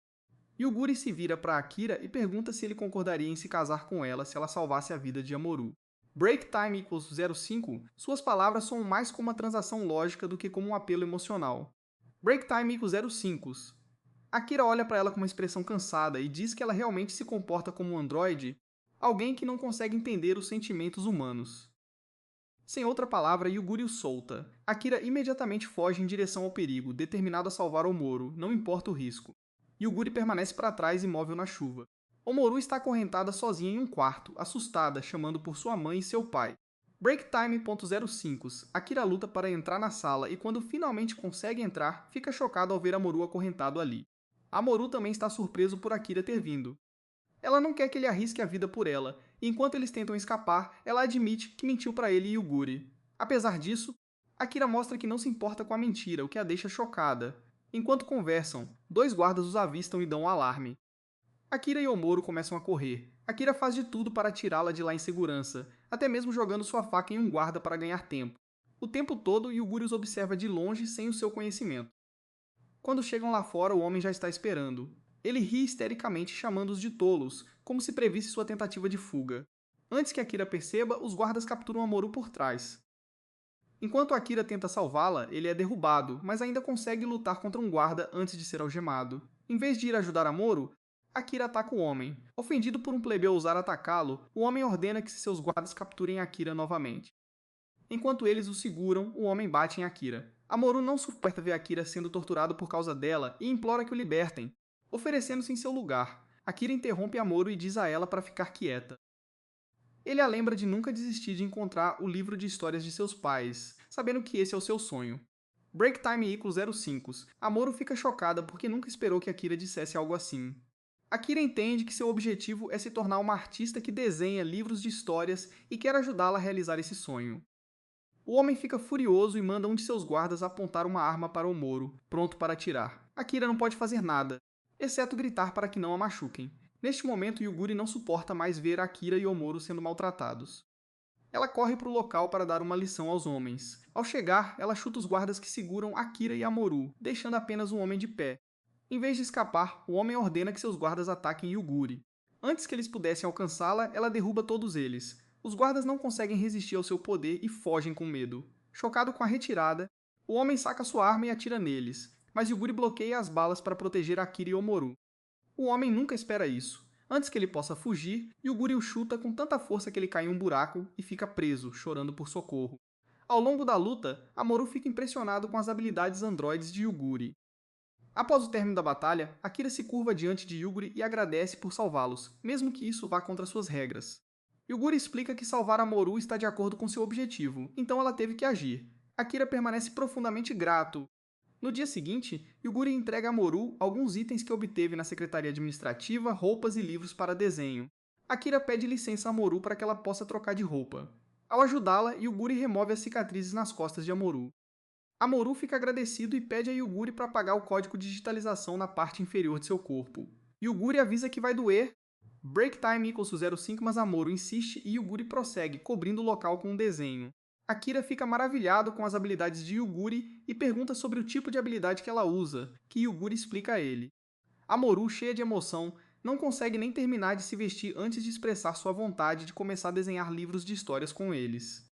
Speaker 1: Yuguri se vira para Akira e pergunta se ele concordaria em se casar com ela se ela salvasse a vida de Amoru. Break Time equals 05, suas palavras soam mais como uma transação lógica do que como um apelo emocional. Break Time equals 05. Akira olha para ela com uma expressão cansada e diz que ela realmente se comporta como um androide, alguém que não consegue entender os sentimentos humanos. Sem outra palavra, Yuguri o solta. Akira imediatamente foge em direção ao perigo, determinado a salvar Omoro, não importa o risco. Yuguri permanece para trás imóvel na chuva. Omoru está acorrentada sozinha em um quarto, assustada, chamando por sua mãe e seu pai. Break Time .05. Akira luta para entrar na sala e quando finalmente consegue entrar, fica chocado ao ver Amoru acorrentado ali. Amoru também está surpreso por Akira ter vindo. Ela não quer que ele arrisque a vida por ela, e enquanto eles tentam escapar, ela admite que mentiu para ele e Yuguri. Apesar disso, Akira mostra que não se importa com a mentira, o que a deixa chocada. Enquanto conversam, dois guardas os avistam e dão um alarme. Akira e Omoro começam a correr. Akira faz de tudo para tirá-la de lá em segurança, até mesmo jogando sua faca em um guarda para ganhar tempo. O tempo todo, Yuguri os observa de longe sem o seu conhecimento. Quando chegam lá fora, o homem já está esperando. Ele ri histericamente, chamando-os de tolos, como se previsse sua tentativa de fuga. Antes que Akira perceba, os guardas capturam Amoru por trás. Enquanto Akira tenta salvá-la, ele é derrubado, mas ainda consegue lutar contra um guarda antes de ser algemado. Em vez de ir ajudar Amoru, Akira ataca o homem. Ofendido por um plebeu ousar atacá-lo, o homem ordena que seus guardas capturem Akira novamente. Enquanto eles o seguram, o homem bate em Akira. Amoru não suporta ver Akira sendo torturado por causa dela e implora que o libertem, oferecendo-se em seu lugar. Akira interrompe Amoru e diz a ela para ficar quieta. Ele a lembra de nunca desistir de encontrar o livro de histórias de seus pais, sabendo que esse é o seu sonho. Break Time equals 05. Amoru fica chocada porque nunca esperou que Akira dissesse algo assim. Akira entende que seu objetivo é se tornar uma artista que desenha livros de histórias e quer ajudá-la a realizar esse sonho. O homem fica furioso e manda um de seus guardas apontar uma arma para Omoro, pronto para atirar. Akira não pode fazer nada, exceto gritar para que não a machuquem. Neste momento, Yuguri não suporta mais ver Akira e Omoro sendo maltratados. Ela corre para o local para dar uma lição aos homens. Ao chegar, ela chuta os guardas que seguram Akira e Amoru, deixando apenas um homem de pé. Em vez de escapar, o homem ordena que seus guardas ataquem Yuguri. Antes que eles pudessem alcançá-la, ela derruba todos eles. Os guardas não conseguem resistir ao seu poder e fogem com medo. Chocado com a retirada, o homem saca sua arma e atira neles, mas Yuguri bloqueia as balas para proteger Akira e Omoru. O homem nunca espera isso. Antes que ele possa fugir, Yuguri o chuta com tanta força que ele cai em um buraco e fica preso, chorando por socorro. Ao longo da luta, Amoru fica impressionado com as habilidades androides de Yuguri. Após o término da batalha, Akira se curva diante de Yuguri e agradece por salvá-los, mesmo que isso vá contra suas regras. Yuguri explica que salvar Amoru está de acordo com seu objetivo, então ela teve que agir. Akira permanece profundamente grato. No dia seguinte, Yuguri entrega a Amoru alguns itens que obteve na secretaria administrativa, roupas e livros para desenho. Akira pede licença a Amoru para que ela possa trocar de roupa. Ao ajudá-la, Yuguri remove as cicatrizes nas costas de Amoru. Amoru fica agradecido e pede a Yuguri para apagar o código de digitalização na parte inferior de seu corpo. Yuguri avisa que vai doer. Break Time equals 05, mas Amoru insiste e Yuguri prossegue, cobrindo o local com um desenho. Akira fica maravilhado com as habilidades de Yuguri e pergunta sobre o tipo de habilidade que ela usa, que Yuguri explica a ele. Amoru, cheia de emoção, não consegue nem terminar de se vestir antes de expressar sua vontade de começar a desenhar livros de histórias com eles.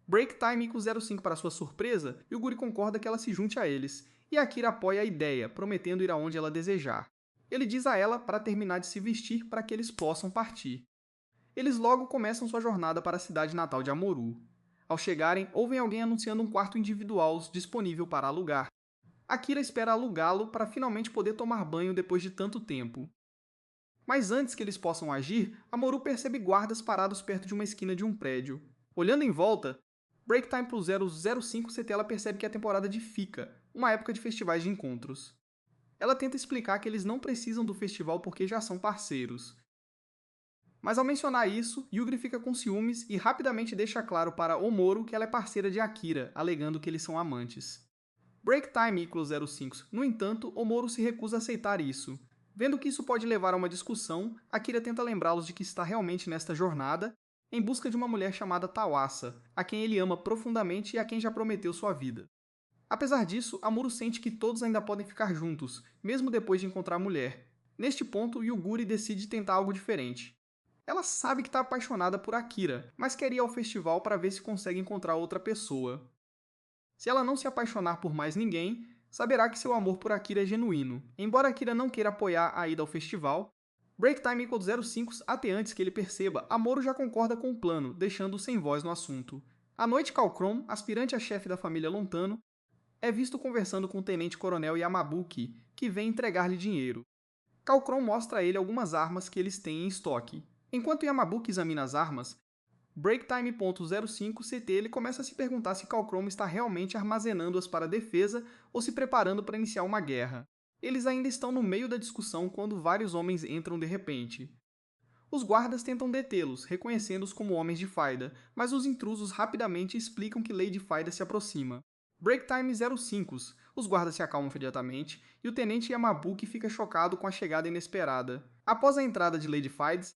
Speaker 1: Break Time equals 05 para sua surpresa, Yuguri concorda que ela se junte a eles, e Akira apoia a ideia, prometendo ir aonde ela desejar. Ele diz a ela para terminar de se vestir para que eles possam partir. Eles logo começam sua jornada para a cidade natal de Amoru. Ao chegarem, ouvem alguém anunciando um quarto individual disponível para alugar. Akira espera alugá-lo para finalmente poder tomar banho depois de tanto tempo. Mas antes que eles possam agir, Amoru percebe guardas parados perto de uma esquina de um prédio. Olhando em volta, Break Time pro 005 CT ela percebe que é a temporada de Fika, uma época de festivais de encontros. Ela tenta explicar que eles não precisam do festival porque já são parceiros. Mas ao mencionar isso, Yugri fica com ciúmes e rapidamente deixa claro para Omoro que ela é parceira de Akira, alegando que eles são amantes. Break Time e 05. No entanto, Omoro se recusa a aceitar isso. Vendo que isso pode levar a uma discussão, Akira tenta lembrá-los de que está realmente nesta jornada, em busca de uma mulher chamada Tawasa, a quem ele ama profundamente e a quem já prometeu sua vida. Apesar disso, Amuro sente que todos ainda podem ficar juntos, mesmo depois de encontrar a mulher. Neste ponto, Yuguri decide tentar algo diferente. Ela sabe que está apaixonada por Akira, mas quer ir ao festival para ver se consegue encontrar outra pessoa. Se ela não se apaixonar por mais ninguém, saberá que seu amor por Akira é genuíno. Embora Akira não queira apoiar a ida ao festival, Break Time = 05 até antes que ele perceba, Amuro já concorda com o plano, deixando-o sem voz no assunto. À noite, Kalkrom, aspirante a chefe da família Lontano, é visto conversando com o tenente-coronel Yamabuki, que vem entregar-lhe dinheiro. Kalkrom mostra a ele algumas armas que eles têm em estoque. Enquanto Yamabuki examina as armas, BreakTime.05 CT ele começa a se perguntar se Kalkrom está realmente armazenando-as para defesa ou se preparando para iniciar uma guerra. Eles ainda estão no meio da discussão quando vários homens entram de repente. Os guardas tentam detê-los, reconhecendo-os como homens de Faida, mas os intrusos rapidamente explicam que Lady Faida se aproxima. Breaktime 05. Os guardas se acalmam imediatamente e o tenente Yamabuki fica chocado com a chegada inesperada. Após a entrada de Lady Faida,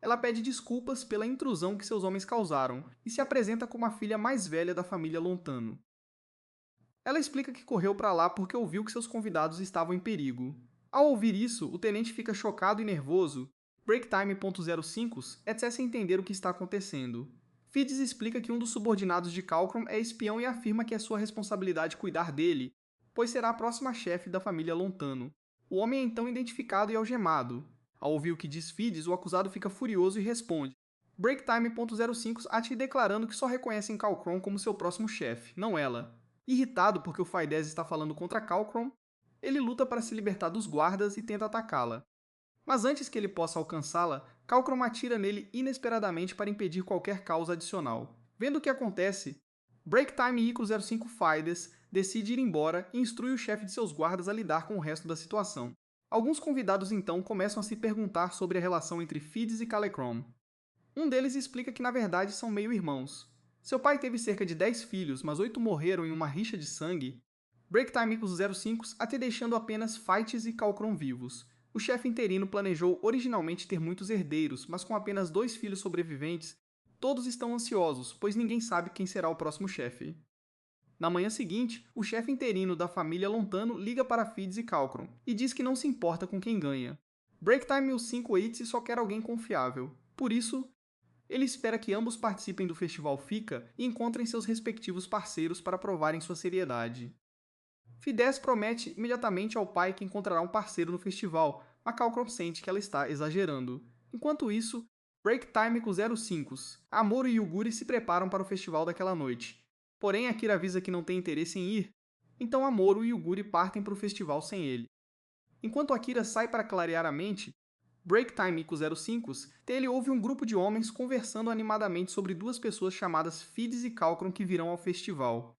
Speaker 1: ela pede desculpas pela intrusão que seus homens causaram e se apresenta como a filha mais velha da família Lontano. Ela explica que correu para lá porque ouviu que seus convidados estavam em perigo. Ao ouvir isso, o tenente fica chocado e nervoso. Breaktime.05 é sem entender o que está acontecendo. Fides explica que um dos subordinados de Kalkrom é espião e afirma que é sua responsabilidade cuidar dele, pois será a próxima chefe da família Lontano. O homem é então identificado e algemado. Ao ouvir o que diz Fides, o acusado fica furioso e responde. Breaktime.05 ate declarando que só reconhece Kalkrom como seu próximo chefe, não ela. Irritado porque o Faidez está falando contra Kalkrom, ele luta para se libertar dos guardas e tenta atacá-la. Mas antes que ele possa alcançá-la, Kalkrom atira nele inesperadamente para impedir qualquer caos adicional. Vendo o que acontece, Breaktime 05 Fides decide ir embora e instrui o chefe de seus guardas a lidar com o resto da situação. Alguns convidados então começam a se perguntar sobre a relação entre Fides e Kalekrom. Um deles explica que na verdade são meio-irmãos. Seu pai teve cerca de 10 filhos, mas 8 morreram em uma rixa de sangue. Breaktime 05 até deixando apenas Fides e Kalkrom vivos. O chefe interino planejou originalmente ter muitos herdeiros, mas com apenas 2 filhos sobreviventes, todos estão ansiosos, pois ninguém sabe quem será o próximo chefe. Na manhã seguinte, o chefe interino da família Lontano liga para Fides e Kalkrom e diz que não se importa com quem ganha. Breaktime 05 só quer alguém confiável. Por isso, ele espera que ambos participem do festival Fika e encontrem seus respectivos parceiros para provarem sua seriedade. Fides promete imediatamente ao pai que encontrará um parceiro no festival, mas Kalkrom sente que ela está exagerando. Enquanto isso, Breaktime 05, Amuro e Yuguri se preparam para o festival daquela noite. Porém, Akira avisa que não tem interesse em ir, então Amuro e Yuguri partem para o festival sem ele. Enquanto Akira sai para clarear a mente, Breaktime 05, ele ouve um grupo de homens conversando animadamente sobre duas pessoas chamadas Fides e Kalkrom que virão ao festival.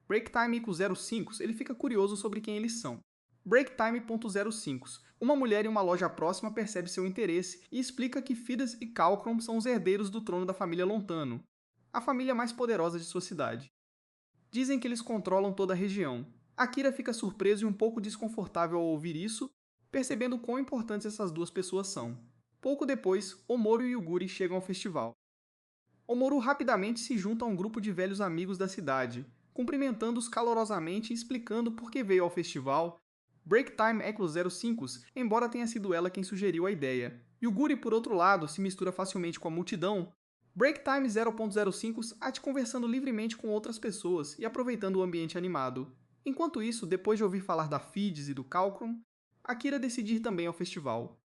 Speaker 1: Breaktime 05, ele fica curioso sobre quem eles são. Breaktime.05, uma mulher em uma loja próxima percebe seu interesse e explica que Fides e Kalkrom são os herdeiros do trono da família Lontano, a família mais poderosa de sua cidade. Dizem que eles controlam toda a região. Akira fica surpreso e um pouco desconfortável ao ouvir isso, percebendo quão importantes essas duas pessoas são. Pouco depois, Omoro e Yuguri chegam ao festival. Omoro rapidamente se junta a um grupo de velhos amigos da cidade, cumprimentando-os calorosamente e explicando por que veio ao festival. Breaktime 05, embora tenha sido ela quem sugeriu a ideia. Yuguri, por outro lado, se mistura facilmente com a multidão. Breaktime 0.05 ate conversando livremente com outras pessoas e aproveitando o ambiente animado. Enquanto isso, depois de ouvir falar da Fides e do Kalkrom, Akira decide ir também ao festival.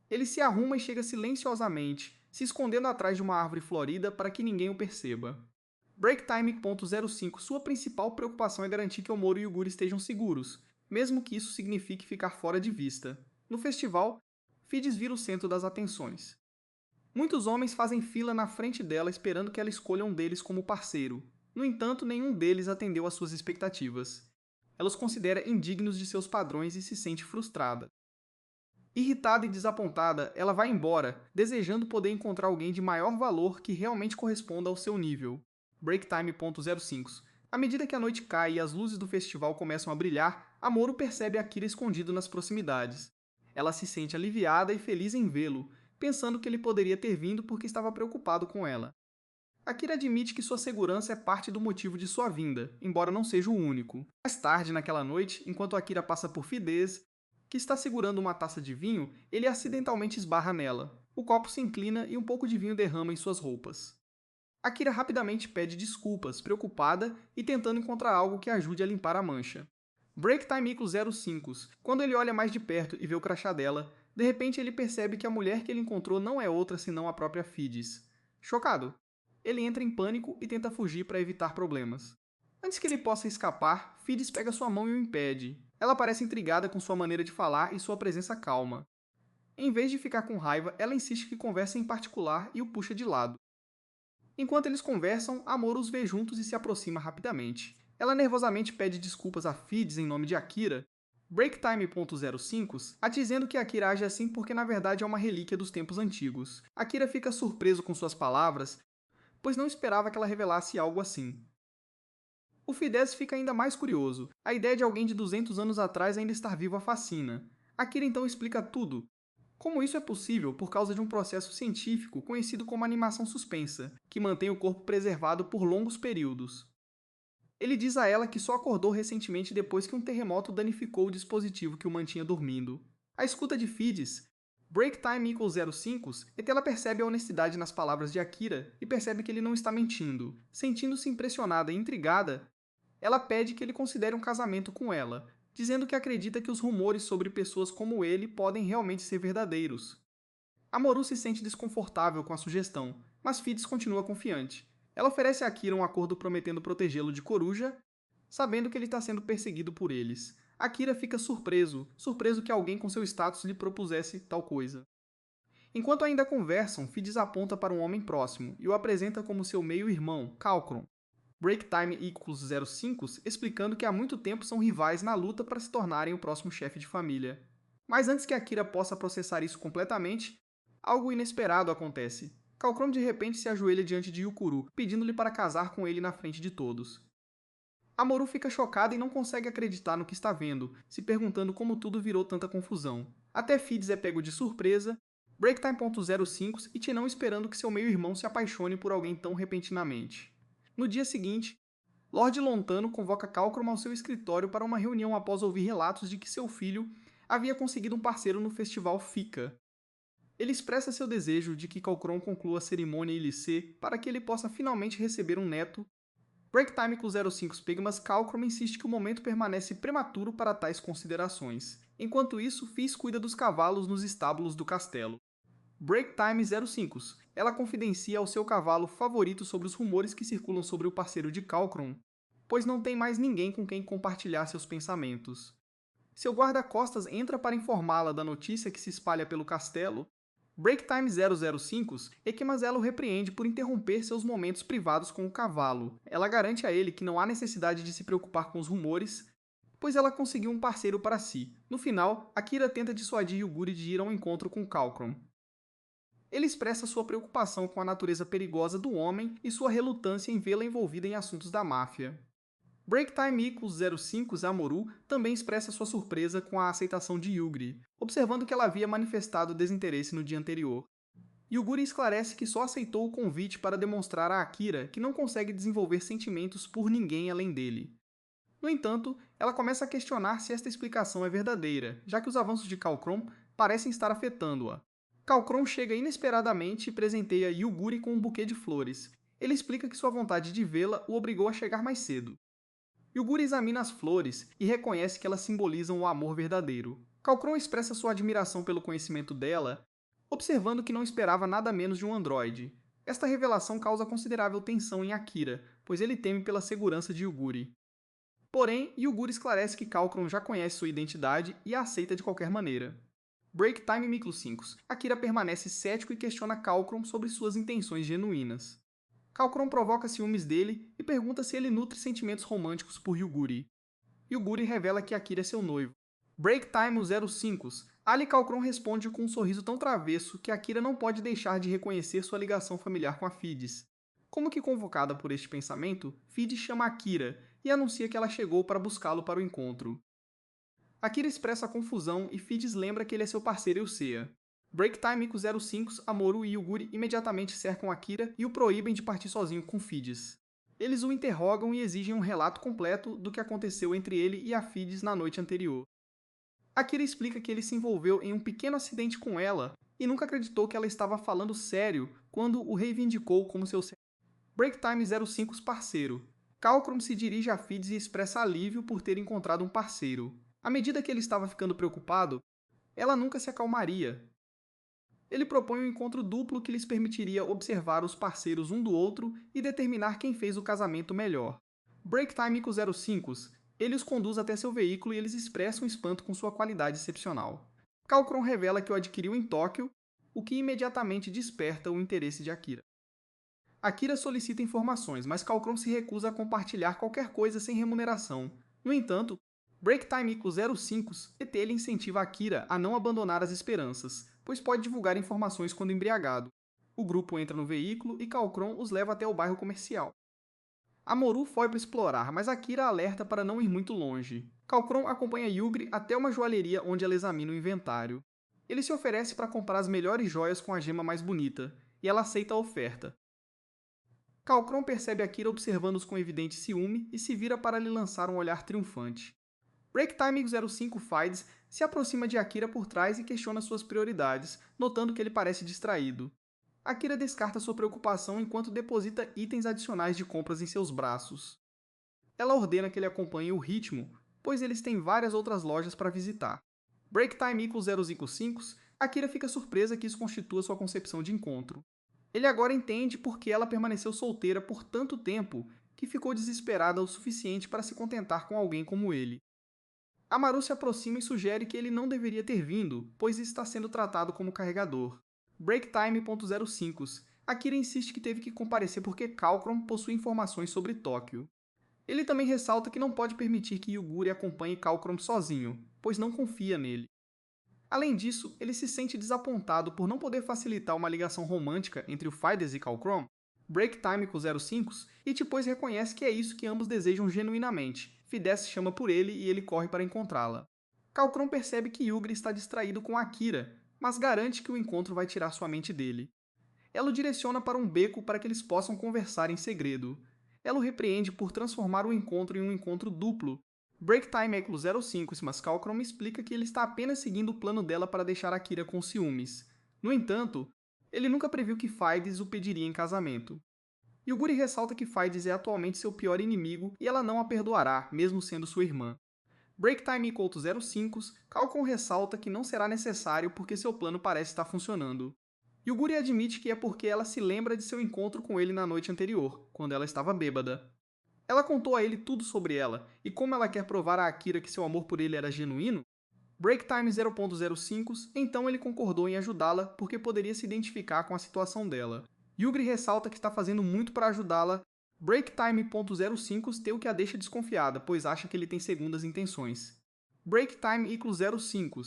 Speaker 1: Ele se arruma e chega silenciosamente, se escondendo atrás de uma árvore florida para que ninguém o perceba. Breaktime.05 Sua principal preocupação é garantir que Omoro e Yuguri estejam seguros, mesmo que isso signifique ficar fora de vista. No festival, Fides vira o centro das atenções. Muitos homens fazem fila na frente dela esperando que ela escolha um deles como parceiro. No entanto, nenhum deles atendeu às suas expectativas. Ela os considera indignos de seus padrões e se sente frustrada. Irritada e desapontada, ela vai embora, desejando poder encontrar alguém de maior valor que realmente corresponda ao seu nível. Breaktime.05 À medida que a noite cai e as luzes do festival começam a brilhar, Amoro percebe Akira escondido nas proximidades. Ela se sente aliviada e feliz em vê-lo, pensando que ele poderia ter vindo porque estava preocupado com ela. Akira admite que sua segurança é parte do motivo de sua vinda, embora não seja o único. Mais tarde, naquela noite, enquanto Akira passa por Fides, que está segurando uma taça de vinho, ele acidentalmente esbarra nela. O copo se inclina e um pouco de vinho derrama em suas roupas. Akira rapidamente pede desculpas, preocupada e tentando encontrar algo que ajude a limpar a mancha. Breaktime.05 Quando ele olha mais de perto e vê o crachá dela, de repente ele percebe que a mulher que ele encontrou não é outra senão a própria Fides. Chocado, ele entra em pânico e tenta fugir para evitar problemas. Antes que ele possa escapar, Fides pega sua mão e o impede. Ela parece intrigada com sua maneira de falar e sua presença calma. Em vez de ficar com raiva, ela insiste que conversem em particular e o puxa de lado. Enquanto eles conversam, Amoro os vê juntos e se aproxima rapidamente. Ela nervosamente pede desculpas a Fides em nome de Akira. Breaktime.05 a dizendo que Akira age assim porque na verdade é uma relíquia dos tempos antigos. Akira fica surpreso com suas palavras, pois não esperava que ela revelasse algo assim. O Fides fica ainda mais curioso. A ideia de alguém de 200 anos atrás ainda estar vivo a fascina. Akira então explica tudo. Como isso é possível por causa de um processo científico conhecido como animação suspensa, que mantém o corpo preservado por longos períodos. Ele diz a ela que só acordou recentemente depois que um terremoto danificou o dispositivo que o mantinha dormindo. À escuta de Fides, Breaktime.05 ela percebe a honestidade nas palavras de Akira e percebe que ele não está mentindo. Sentindo-se impressionada e intrigada, ela pede que ele considere um casamento com ela, dizendo que acredita que os rumores sobre pessoas como ele podem realmente ser verdadeiros. Amoro se sente desconfortável com a sugestão, mas Fides continua confiante. Ela oferece a Akira um acordo prometendo protegê-lo de Coruja, sabendo que ele está sendo perseguido por eles. Akira fica surpreso que alguém com seu status lhe propusesse tal coisa. Enquanto ainda conversam, Fides aponta para um homem próximo e o apresenta como seu meio-irmão, Calcron. Breaktime.05 explicando que há muito tempo são rivais na luta para se tornarem o próximo chefe de família. Mas antes que Akira possa processar isso completamente, algo inesperado acontece. Calcron de repente se ajoelha diante de Yukuru, pedindo-lhe para casar com ele na frente de todos. Amoro fica chocada e não consegue acreditar no que está vendo, se perguntando como tudo virou tanta confusão. Até Fides é pego de surpresa, Breaktime.05 e Tinão esperando que seu meio-irmão se apaixone por alguém tão repentinamente. No dia seguinte, Lord Lontano convoca Calcrum ao seu escritório para uma reunião após ouvir relatos de que seu filho havia conseguido um parceiro no festival Fika. Ele expressa seu desejo de que Calcrum conclua a cerimônia Illicê para que ele possa finalmente receber um neto. Breaktime.05 Pigmas Calcrum insiste que o momento permanece prematuro para tais considerações. Enquanto isso, Fizz cuida dos cavalos nos estábulos do castelo. Breaktime.05 Ela confidencia ao seu cavalo favorito sobre os rumores que circulam sobre o parceiro de Calcrum, pois não tem mais ninguém com quem compartilhar seus pensamentos. Seu guarda-costas entra para informá-la da notícia que se espalha pelo castelo. Breaktime.005 mas ela o repreende por interromper seus momentos privados com o cavalo. Ela garante a ele que não há necessidade de se preocupar com os rumores, pois ela conseguiu um parceiro para si. No final, Akira tenta dissuadir Yuguri de ir ao encontro com Calcrum. Ele expressa sua preocupação com a natureza perigosa do homem e sua relutância em vê-la envolvida em assuntos da máfia. Breaktime.05 Amoro também expressa sua surpresa com a aceitação de Yuguri, observando que ela havia manifestado desinteresse no dia anterior. Yuguri esclarece que só aceitou o convite para demonstrar a Akira que não consegue desenvolver sentimentos por ninguém além dele. No entanto, ela começa a questionar se esta explicação é verdadeira, já que os avanços de Calcrum parecem estar afetando-a. Calcrum chega inesperadamente e presenteia Yuguri com um buquê de flores. Ele explica que sua vontade de vê-la o obrigou a chegar mais cedo. Yuguri examina as flores e reconhece que elas simbolizam o amor verdadeiro. Calcrum expressa sua admiração pelo conhecimento dela, observando que não esperava nada menos de um androide. Esta revelação causa considerável tensão em Akira, pois ele teme pela segurança de Yuguri. Porém, Yuguri esclarece que Kalkron já conhece sua identidade e a aceita de qualquer maneira. Break Time Micro 5. Akira permanece cético e questiona Kalkron sobre suas intenções genuínas. Kalkron provoca ciúmes dele e pergunta se ele nutre sentimentos românticos por Yuguri. Yuguri revela que Akira é seu noivo. Break Time 05. Ali Kalkron responde com um sorriso tão travesso que Akira não pode deixar de reconhecer sua ligação familiar com a Fides. Como que convocada por este pensamento, Fides chama Akira e anuncia que ela chegou para buscá-lo para o encontro. Akira expressa confusão e Fides lembra que ele é seu parceiro Eusea. Break Time 05, Amoru e Yuguri imediatamente cercam Akira e o proíbem de partir sozinho com Fides. Eles o interrogam e exigem um relato completo do que aconteceu entre ele e a Fides na noite anterior. Akira explica que ele se envolveu em um pequeno acidente com ela e nunca acreditou que ela estava falando sério quando o reivindicou como seu Break Time 05 parceiro. Kalkron se dirige a Fides e expressa alívio por ter encontrado um parceiro. À medida que ele estava ficando preocupado, ela nunca se acalmaria. Ele propõe um encontro duplo que lhes permitiria observar os parceiros um do outro e determinar quem fez o casamento melhor. Break Time 05. Ele os conduz até seu veículo e eles expressam espanto com sua qualidade excepcional. Kalkron revela que o adquiriu em Tóquio, o que imediatamente desperta o interesse de Akira. Akira solicita informações, mas Kalkron se recusa a compartilhar qualquer coisa sem remuneração. No entanto, Break Time 05 ele incentiva Akira a não abandonar as esperanças, pois pode divulgar informações quando embriagado. O grupo entra no veículo e Kalkron os leva até o bairro comercial. Amoru foi para explorar, mas Akira alerta para não ir muito longe. Kalkron acompanha Yugri até uma joalheria onde ela examina o inventário. Ele se oferece para comprar as melhores joias com a gema mais bonita, e ela aceita a oferta. Kalkron percebe Akira observando-os com evidente ciúme e se vira para lhe lançar um olhar triunfante. Break Time 05 Fides se aproxima de Akira por trás e questiona suas prioridades, notando que ele parece distraído. Akira descarta sua preocupação enquanto deposita itens adicionais de compras em seus braços. Ela ordena que ele acompanhe o ritmo, pois eles têm várias outras lojas para visitar. Break Time 055, Akira fica surpresa que isso constitua sua concepção de encontro. Ele agora entende por que ela permaneceu solteira por tanto tempo que ficou desesperada o suficiente para se contentar com alguém como ele. Amaru se aproxima e sugere que ele não deveria ter vindo, pois está sendo tratado como carregador. Break Time 05. Akira insiste que teve que comparecer porque Kalkron possui informações sobre Tóquio. Ele também ressalta que não pode permitir que Yuguri acompanhe Kalkron sozinho, pois não confia nele. Além disso, ele se sente desapontado por não poder facilitar uma ligação romântica entre o Fides e Kalkron, Break Time 05, e depois reconhece que é isso que ambos desejam genuinamente. Fides chama por ele e ele corre para encontrá-la. Kalkron percebe que Yugri está distraído com Akira, mas garante que o encontro vai tirar sua mente dele. Ela o direciona para um beco para que eles possam conversar em segredo. Ela o repreende por transformar o encontro em um encontro duplo. Break Time 05, mas Kalkron explica que ele está apenas seguindo o plano dela para deixar Akira com ciúmes. No entanto, ele nunca previu que Fides o pediria em casamento. Yuguri ressalta que Fides é atualmente seu pior inimigo e ela não a perdoará, mesmo sendo sua irmã. Break Time 05, Kalkron ressalta que não será necessário porque seu plano parece estar funcionando. Yuguri admite que é porque ela se lembra de seu encontro com ele na noite anterior, quando ela estava bêbada. Ela contou a ele tudo sobre ela, e como ela quer provar a Akira que seu amor por ele era genuíno, Break Time 0.05, então ele concordou em ajudá-la porque poderia se identificar com a situação dela. Yugri ressalta que está fazendo muito para ajudá-la. Break Time 05 tem o que a deixa desconfiada, pois acha que ele tem segundas intenções. Break Time 05.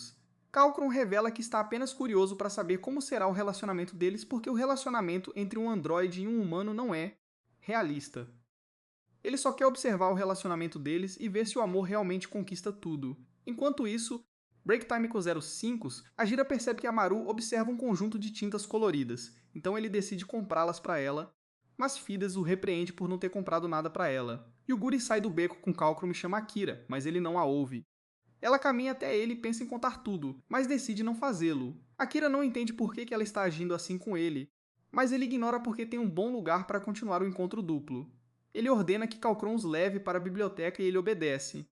Speaker 1: Kalkron revela que está apenas curioso para saber como será o relacionamento deles porque o relacionamento entre um androide e um humano não é realista. Ele só quer observar o relacionamento deles e ver se o amor realmente conquista tudo. Enquanto isso, Break Time 05, Ajira percebe que Amaru observa um conjunto de tintas coloridas, então ele decide comprá-las para ela, mas Fides o repreende por não ter comprado nada para ela. Yuguri sai do beco com Kalkron e chama Akira, mas ele não a ouve. Ela caminha até ele e pensa em contar tudo, mas decide não fazê-lo. Akira não entende por que ela está agindo assim com ele, mas ele ignora porque tem um bom lugar para continuar o encontro duplo. Ele ordena que Kalkron os leve para a biblioteca e ele obedece.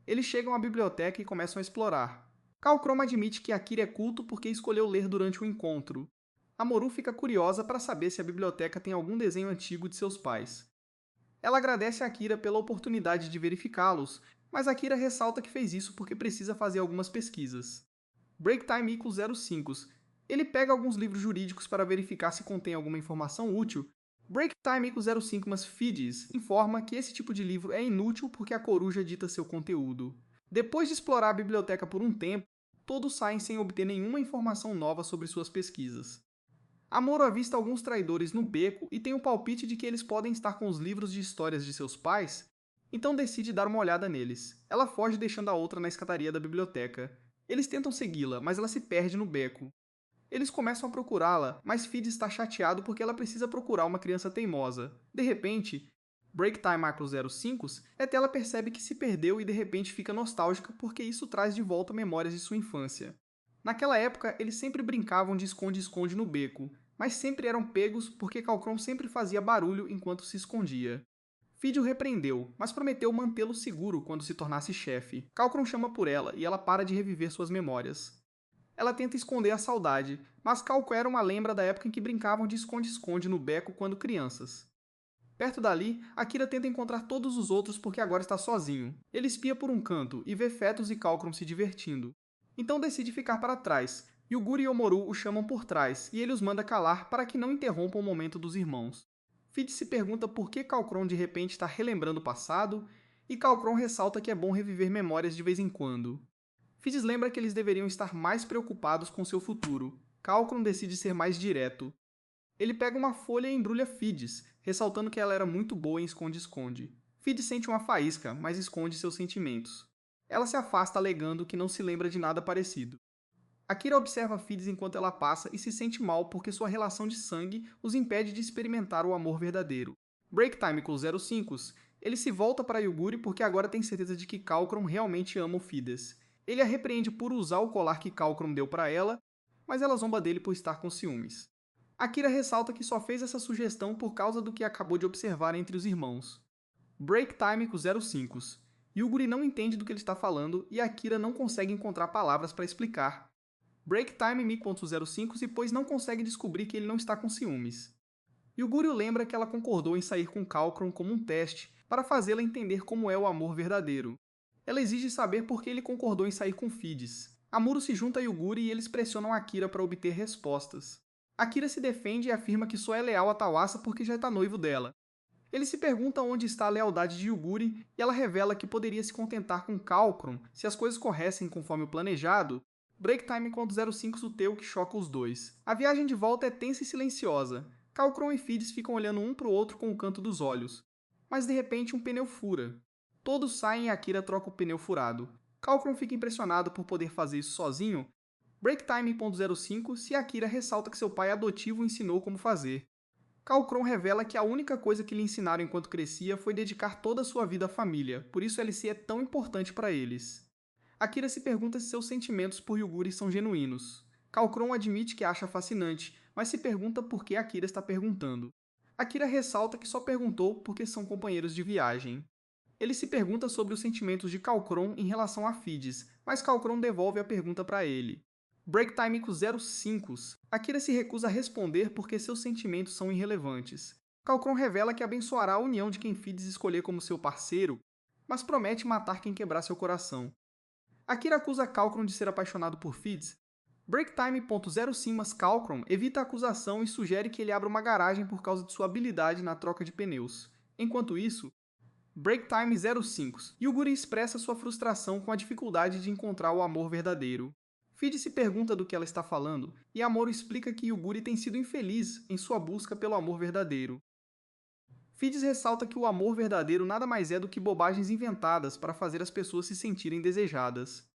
Speaker 1: Eles chegam à biblioteca e começam a explorar. Kalkron admite que Akira é culto porque escolheu ler durante o encontro. Mamoru fica curiosa para saber se a biblioteca tem algum desenho antigo de seus pais. Ela agradece a Akira pela oportunidade de verificá-los, mas Akira ressalta que fez isso porque precisa fazer algumas pesquisas. Breaktime=05. Ele pega alguns livros jurídicos para verificar se contém alguma informação útil. Breaktime=05, mas Fides informa que esse tipo de livro é inútil porque a coruja dita seu conteúdo. Depois de explorar a biblioteca por um tempo, todos saem sem obter nenhuma informação nova sobre suas pesquisas. Amuro avista alguns traidores no beco e tem o palpite de que eles podem estar com os livros de histórias de seus pais, então decide dar uma olhada neles. Ela foge deixando a outra na escadaria da biblioteca. Eles tentam segui-la, mas ela se perde no beco. Eles começam a procurá-la, mas Fid está chateado porque ela precisa procurar uma criança teimosa. De repente, Breaktime=05, ela percebe que se perdeu e de repente fica nostálgica porque isso traz de volta memórias de sua infância. Naquela época, eles sempre brincavam de esconde-esconde no beco, mas sempre eram pegos porque Calcron sempre fazia barulho enquanto se escondia. Fid o repreendeu, mas prometeu mantê-lo seguro quando se tornasse chefe. Calcron chama por ela e ela para de reviver suas memórias. Ela tenta esconder a saudade, mas Calco era uma lembra da época em que brincavam de esconde-esconde no beco quando crianças. Perto dali, Akira tenta encontrar todos os outros porque agora está sozinho. Ele espia por um canto e vê Fetus e Calcron se divertindo. Então decide ficar para trás. Yuguri e Omoru o chamam por trás e ele os manda calar para que não interrompam o momento dos irmãos. Fid se pergunta por que Calcron de repente está relembrando o passado, e Calcron ressalta que é bom reviver memórias de vez em quando. Fides lembra que eles deveriam estar mais preocupados com seu futuro. Calcron decide ser mais direto. Ele pega uma folha e embrulha Fides, ressaltando que ela era muito boa em esconde-esconde. Fides sente uma faísca, mas esconde seus sentimentos. Ela se afasta alegando que não se lembra de nada parecido. Akira observa Fides enquanto ela passa e se sente mal porque sua relação de sangue os impede de experimentar o amor verdadeiro. Breaktime=05. Ele se volta para Yuguri porque agora tem certeza de que Calcron realmente ama o Fides. Ele a repreende por usar o colar que Calcron deu para ela, mas ela zomba dele por estar com ciúmes. Akira ressalta que só fez essa sugestão por causa do que acabou de observar entre os irmãos. Breaktime=05. Yuguri não entende do que ele está falando e Akira não consegue encontrar palavras para explicar. Breaktime=05 e pois não consegue descobrir que ele não está com ciúmes. Yuguri lembra que ela concordou em sair com Calcron como um teste para fazê-la entender como é o amor verdadeiro. Ela exige saber por que ele concordou em sair com Fides. Amuro se junta a Yuguri e eles pressionam Akira para obter respostas. Akira se defende e afirma que só é leal a Tawasa porque já está noivo dela. Ele se pergunta onde está a lealdade de Yuguri e ela revela que poderia se contentar com Calcron se as coisas corressem conforme o planejado. Breaktime=05 o teu que choca os dois. A viagem de volta é tensa e silenciosa. Calcron e Fides ficam olhando um para o outro com o canto dos olhos. Mas de repente um pneu fura. Todos saem e Akira troca o pneu furado. Calcron fica impressionado por poder fazer isso sozinho. Breaktime=05 se Akira ressalta que seu pai adotivo o ensinou como fazer. Calcron revela que a única coisa que lhe ensinaram enquanto crescia foi dedicar toda a sua vida à família, por isso LC é tão importante para eles. Akira se pergunta se seus sentimentos por Yuguri são genuínos. Calcron admite que a acha fascinante, mas se pergunta por que Akira está perguntando. Akira ressalta que só perguntou porque são companheiros de viagem. Ele se pergunta sobre os sentimentos de Calcron em relação a Fides, mas Calcron devolve a pergunta para ele. Breaktime=05. Akira se recusa a responder porque seus sentimentos são irrelevantes. Calcron revela que abençoará a união de quem Fides escolher como seu parceiro, mas promete matar quem quebrar seu coração. Akira acusa Calcron de ser apaixonado por Fides. Breaktime=05, mas Calcron evita a acusação e sugere que ele abra uma garagem por causa de sua habilidade na troca de pneus. Enquanto isso, Breaktime=05. Yuguri expressa sua frustração com a dificuldade de encontrar o amor verdadeiro. Fides se pergunta do que ela está falando, e Amuro explica que Yuguri tem sido infeliz em sua busca pelo amor verdadeiro. Fides ressalta que o amor verdadeiro nada mais é do que bobagens inventadas para fazer as pessoas se sentirem desejadas.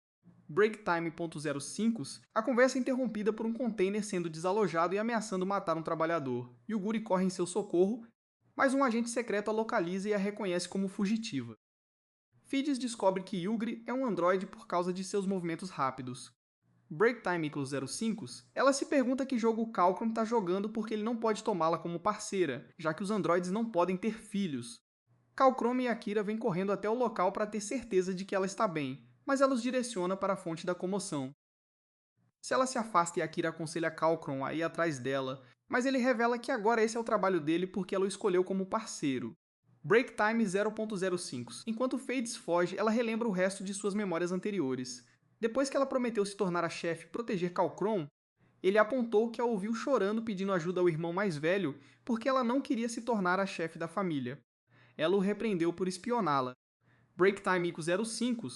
Speaker 1: Breaktime=05, a conversa é interrompida por um container sendo desalojado e ameaçando matar um trabalhador. Yuguri corre em seu socorro, mas um agente secreto a localiza e a reconhece como fugitiva. Fides descobre que Yuguri é um androide por causa de seus movimentos rápidos. Breaktime=05, ela se pergunta que jogo Calcron está jogando porque ele não pode tomá-la como parceira, já que os androides não podem ter filhos. Calcron e Akira vêm correndo até o local para ter certeza de que ela está bem, mas ela os direciona para a fonte da comoção. Se ela se afasta e Akira aconselha Kalkron a ir atrás dela, mas ele revela que agora esse é o trabalho dele porque ela o escolheu como parceiro. Break Time 0.05. Enquanto Fades foge, ela relembra o resto de suas memórias anteriores. Depois que ela prometeu se tornar a chefe e proteger Kalkron, ele apontou que a ouviu chorando pedindo ajuda ao irmão mais velho porque ela não queria se tornar a chefe da família. Ela o repreendeu por espioná-la. Break Time 05,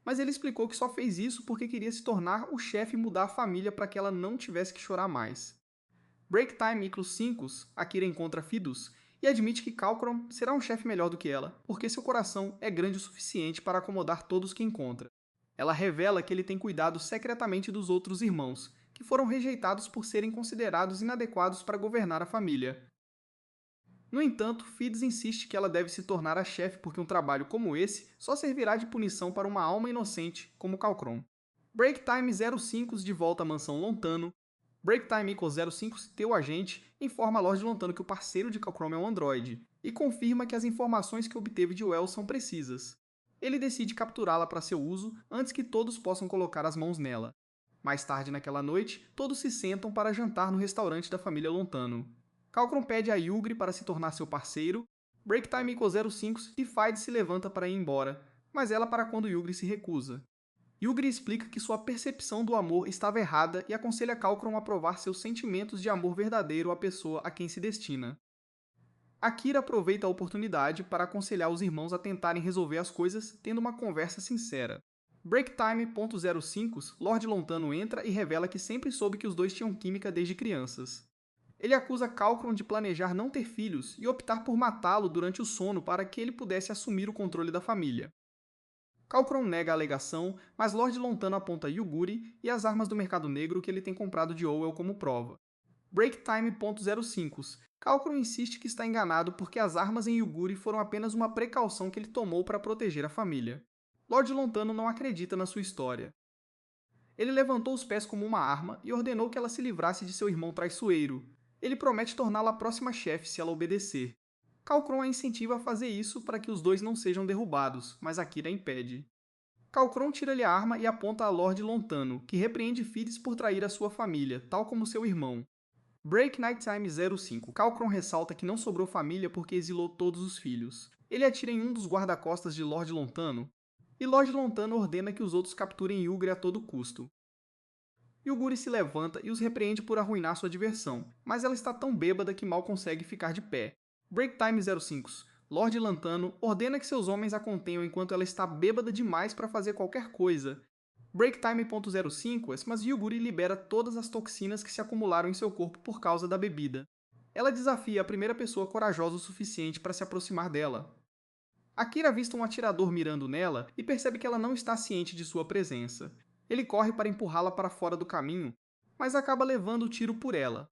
Speaker 1: mas ele explicou que só fez isso porque queria se tornar o chefe e mudar a família para que ela não tivesse que chorar mais. Break Time 5, Akira encontra Fidus e admite que Kalkron será um chefe melhor do que ela, porque seu coração é grande o suficiente para acomodar todos que encontra. Ela revela que ele tem cuidado secretamente dos outros irmãos, que foram rejeitados por serem considerados inadequados para governar a família. No entanto, Fides insiste que ela deve se tornar a chefe porque um trabalho como esse só servirá de punição para uma alma inocente como Kalkron. Break Time 05 de volta à mansão Lontano. Break Time 05, teu agente, informa a Lord Lontano que o parceiro de Kalkron é um androide e confirma que as informações que obteve de Well são precisas. Ele decide capturá-la para seu uso antes que todos possam colocar as mãos nela. Mais tarde naquela noite, todos se sentam para jantar no restaurante da família Lontano. Kalkron pede a Yugri para se tornar seu parceiro. Break Time 05 e Fide se levanta para ir embora, mas ela para quando Yugri se recusa. Yugri explica que sua percepção do amor estava errada e aconselha Kalkron a provar seus sentimentos de amor verdadeiro à pessoa a quem se destina. Akira aproveita a oportunidade para aconselhar os irmãos a tentarem resolver as coisas tendo uma conversa sincera. Break Time 05, Lord Lontano entra e revela que sempre soube que os dois tinham química desde crianças. Ele acusa Kalkron de planejar não ter filhos e optar por matá-lo durante o sono para que ele pudesse assumir o controle da família. Kalkron nega a alegação, mas Lord Lontano aponta Yuguri e as armas do mercado negro que ele tem comprado de Owell como prova. Break Time 05. Kalkron insiste que está enganado porque as armas em Yuguri foram apenas uma precaução que ele tomou para proteger a família. Lord Lontano não acredita na sua história. Ele levantou os pés como uma arma e ordenou que ela se livrasse de seu irmão traiçoeiro. Ele promete torná-la a próxima chefe se ela obedecer. Kalkron a incentiva a fazer isso para que os dois não sejam derrubados, mas Akira impede. Kalkron tira-lhe a arma e aponta a Lord Lontano, que repreende Fides por trair a sua família, tal como seu irmão. Break Night Time 05. Kalkron ressalta que não sobrou família porque exilou todos os filhos. Ele atira em um dos guarda-costas de Lord Lontano, e Lord Lontano ordena que os outros capturem Yugri a todo custo. Yuguri se levanta e os repreende por arruinar sua diversão, mas ela está tão bêbada que mal consegue ficar de pé. Break Time 05. Lord Lontano ordena que seus homens a contenham enquanto ela está bêbada demais para fazer qualquer coisa. Break Time 05, mas Yuguri libera todas as toxinas que se acumularam em seu corpo por causa da bebida. Ela desafia a primeira pessoa corajosa o suficiente para se aproximar dela. Akira avista um atirador mirando nela e percebe que ela não está ciente de sua presença. Ele corre para empurrá-la para fora do caminho, mas acaba levando o tiro por ela.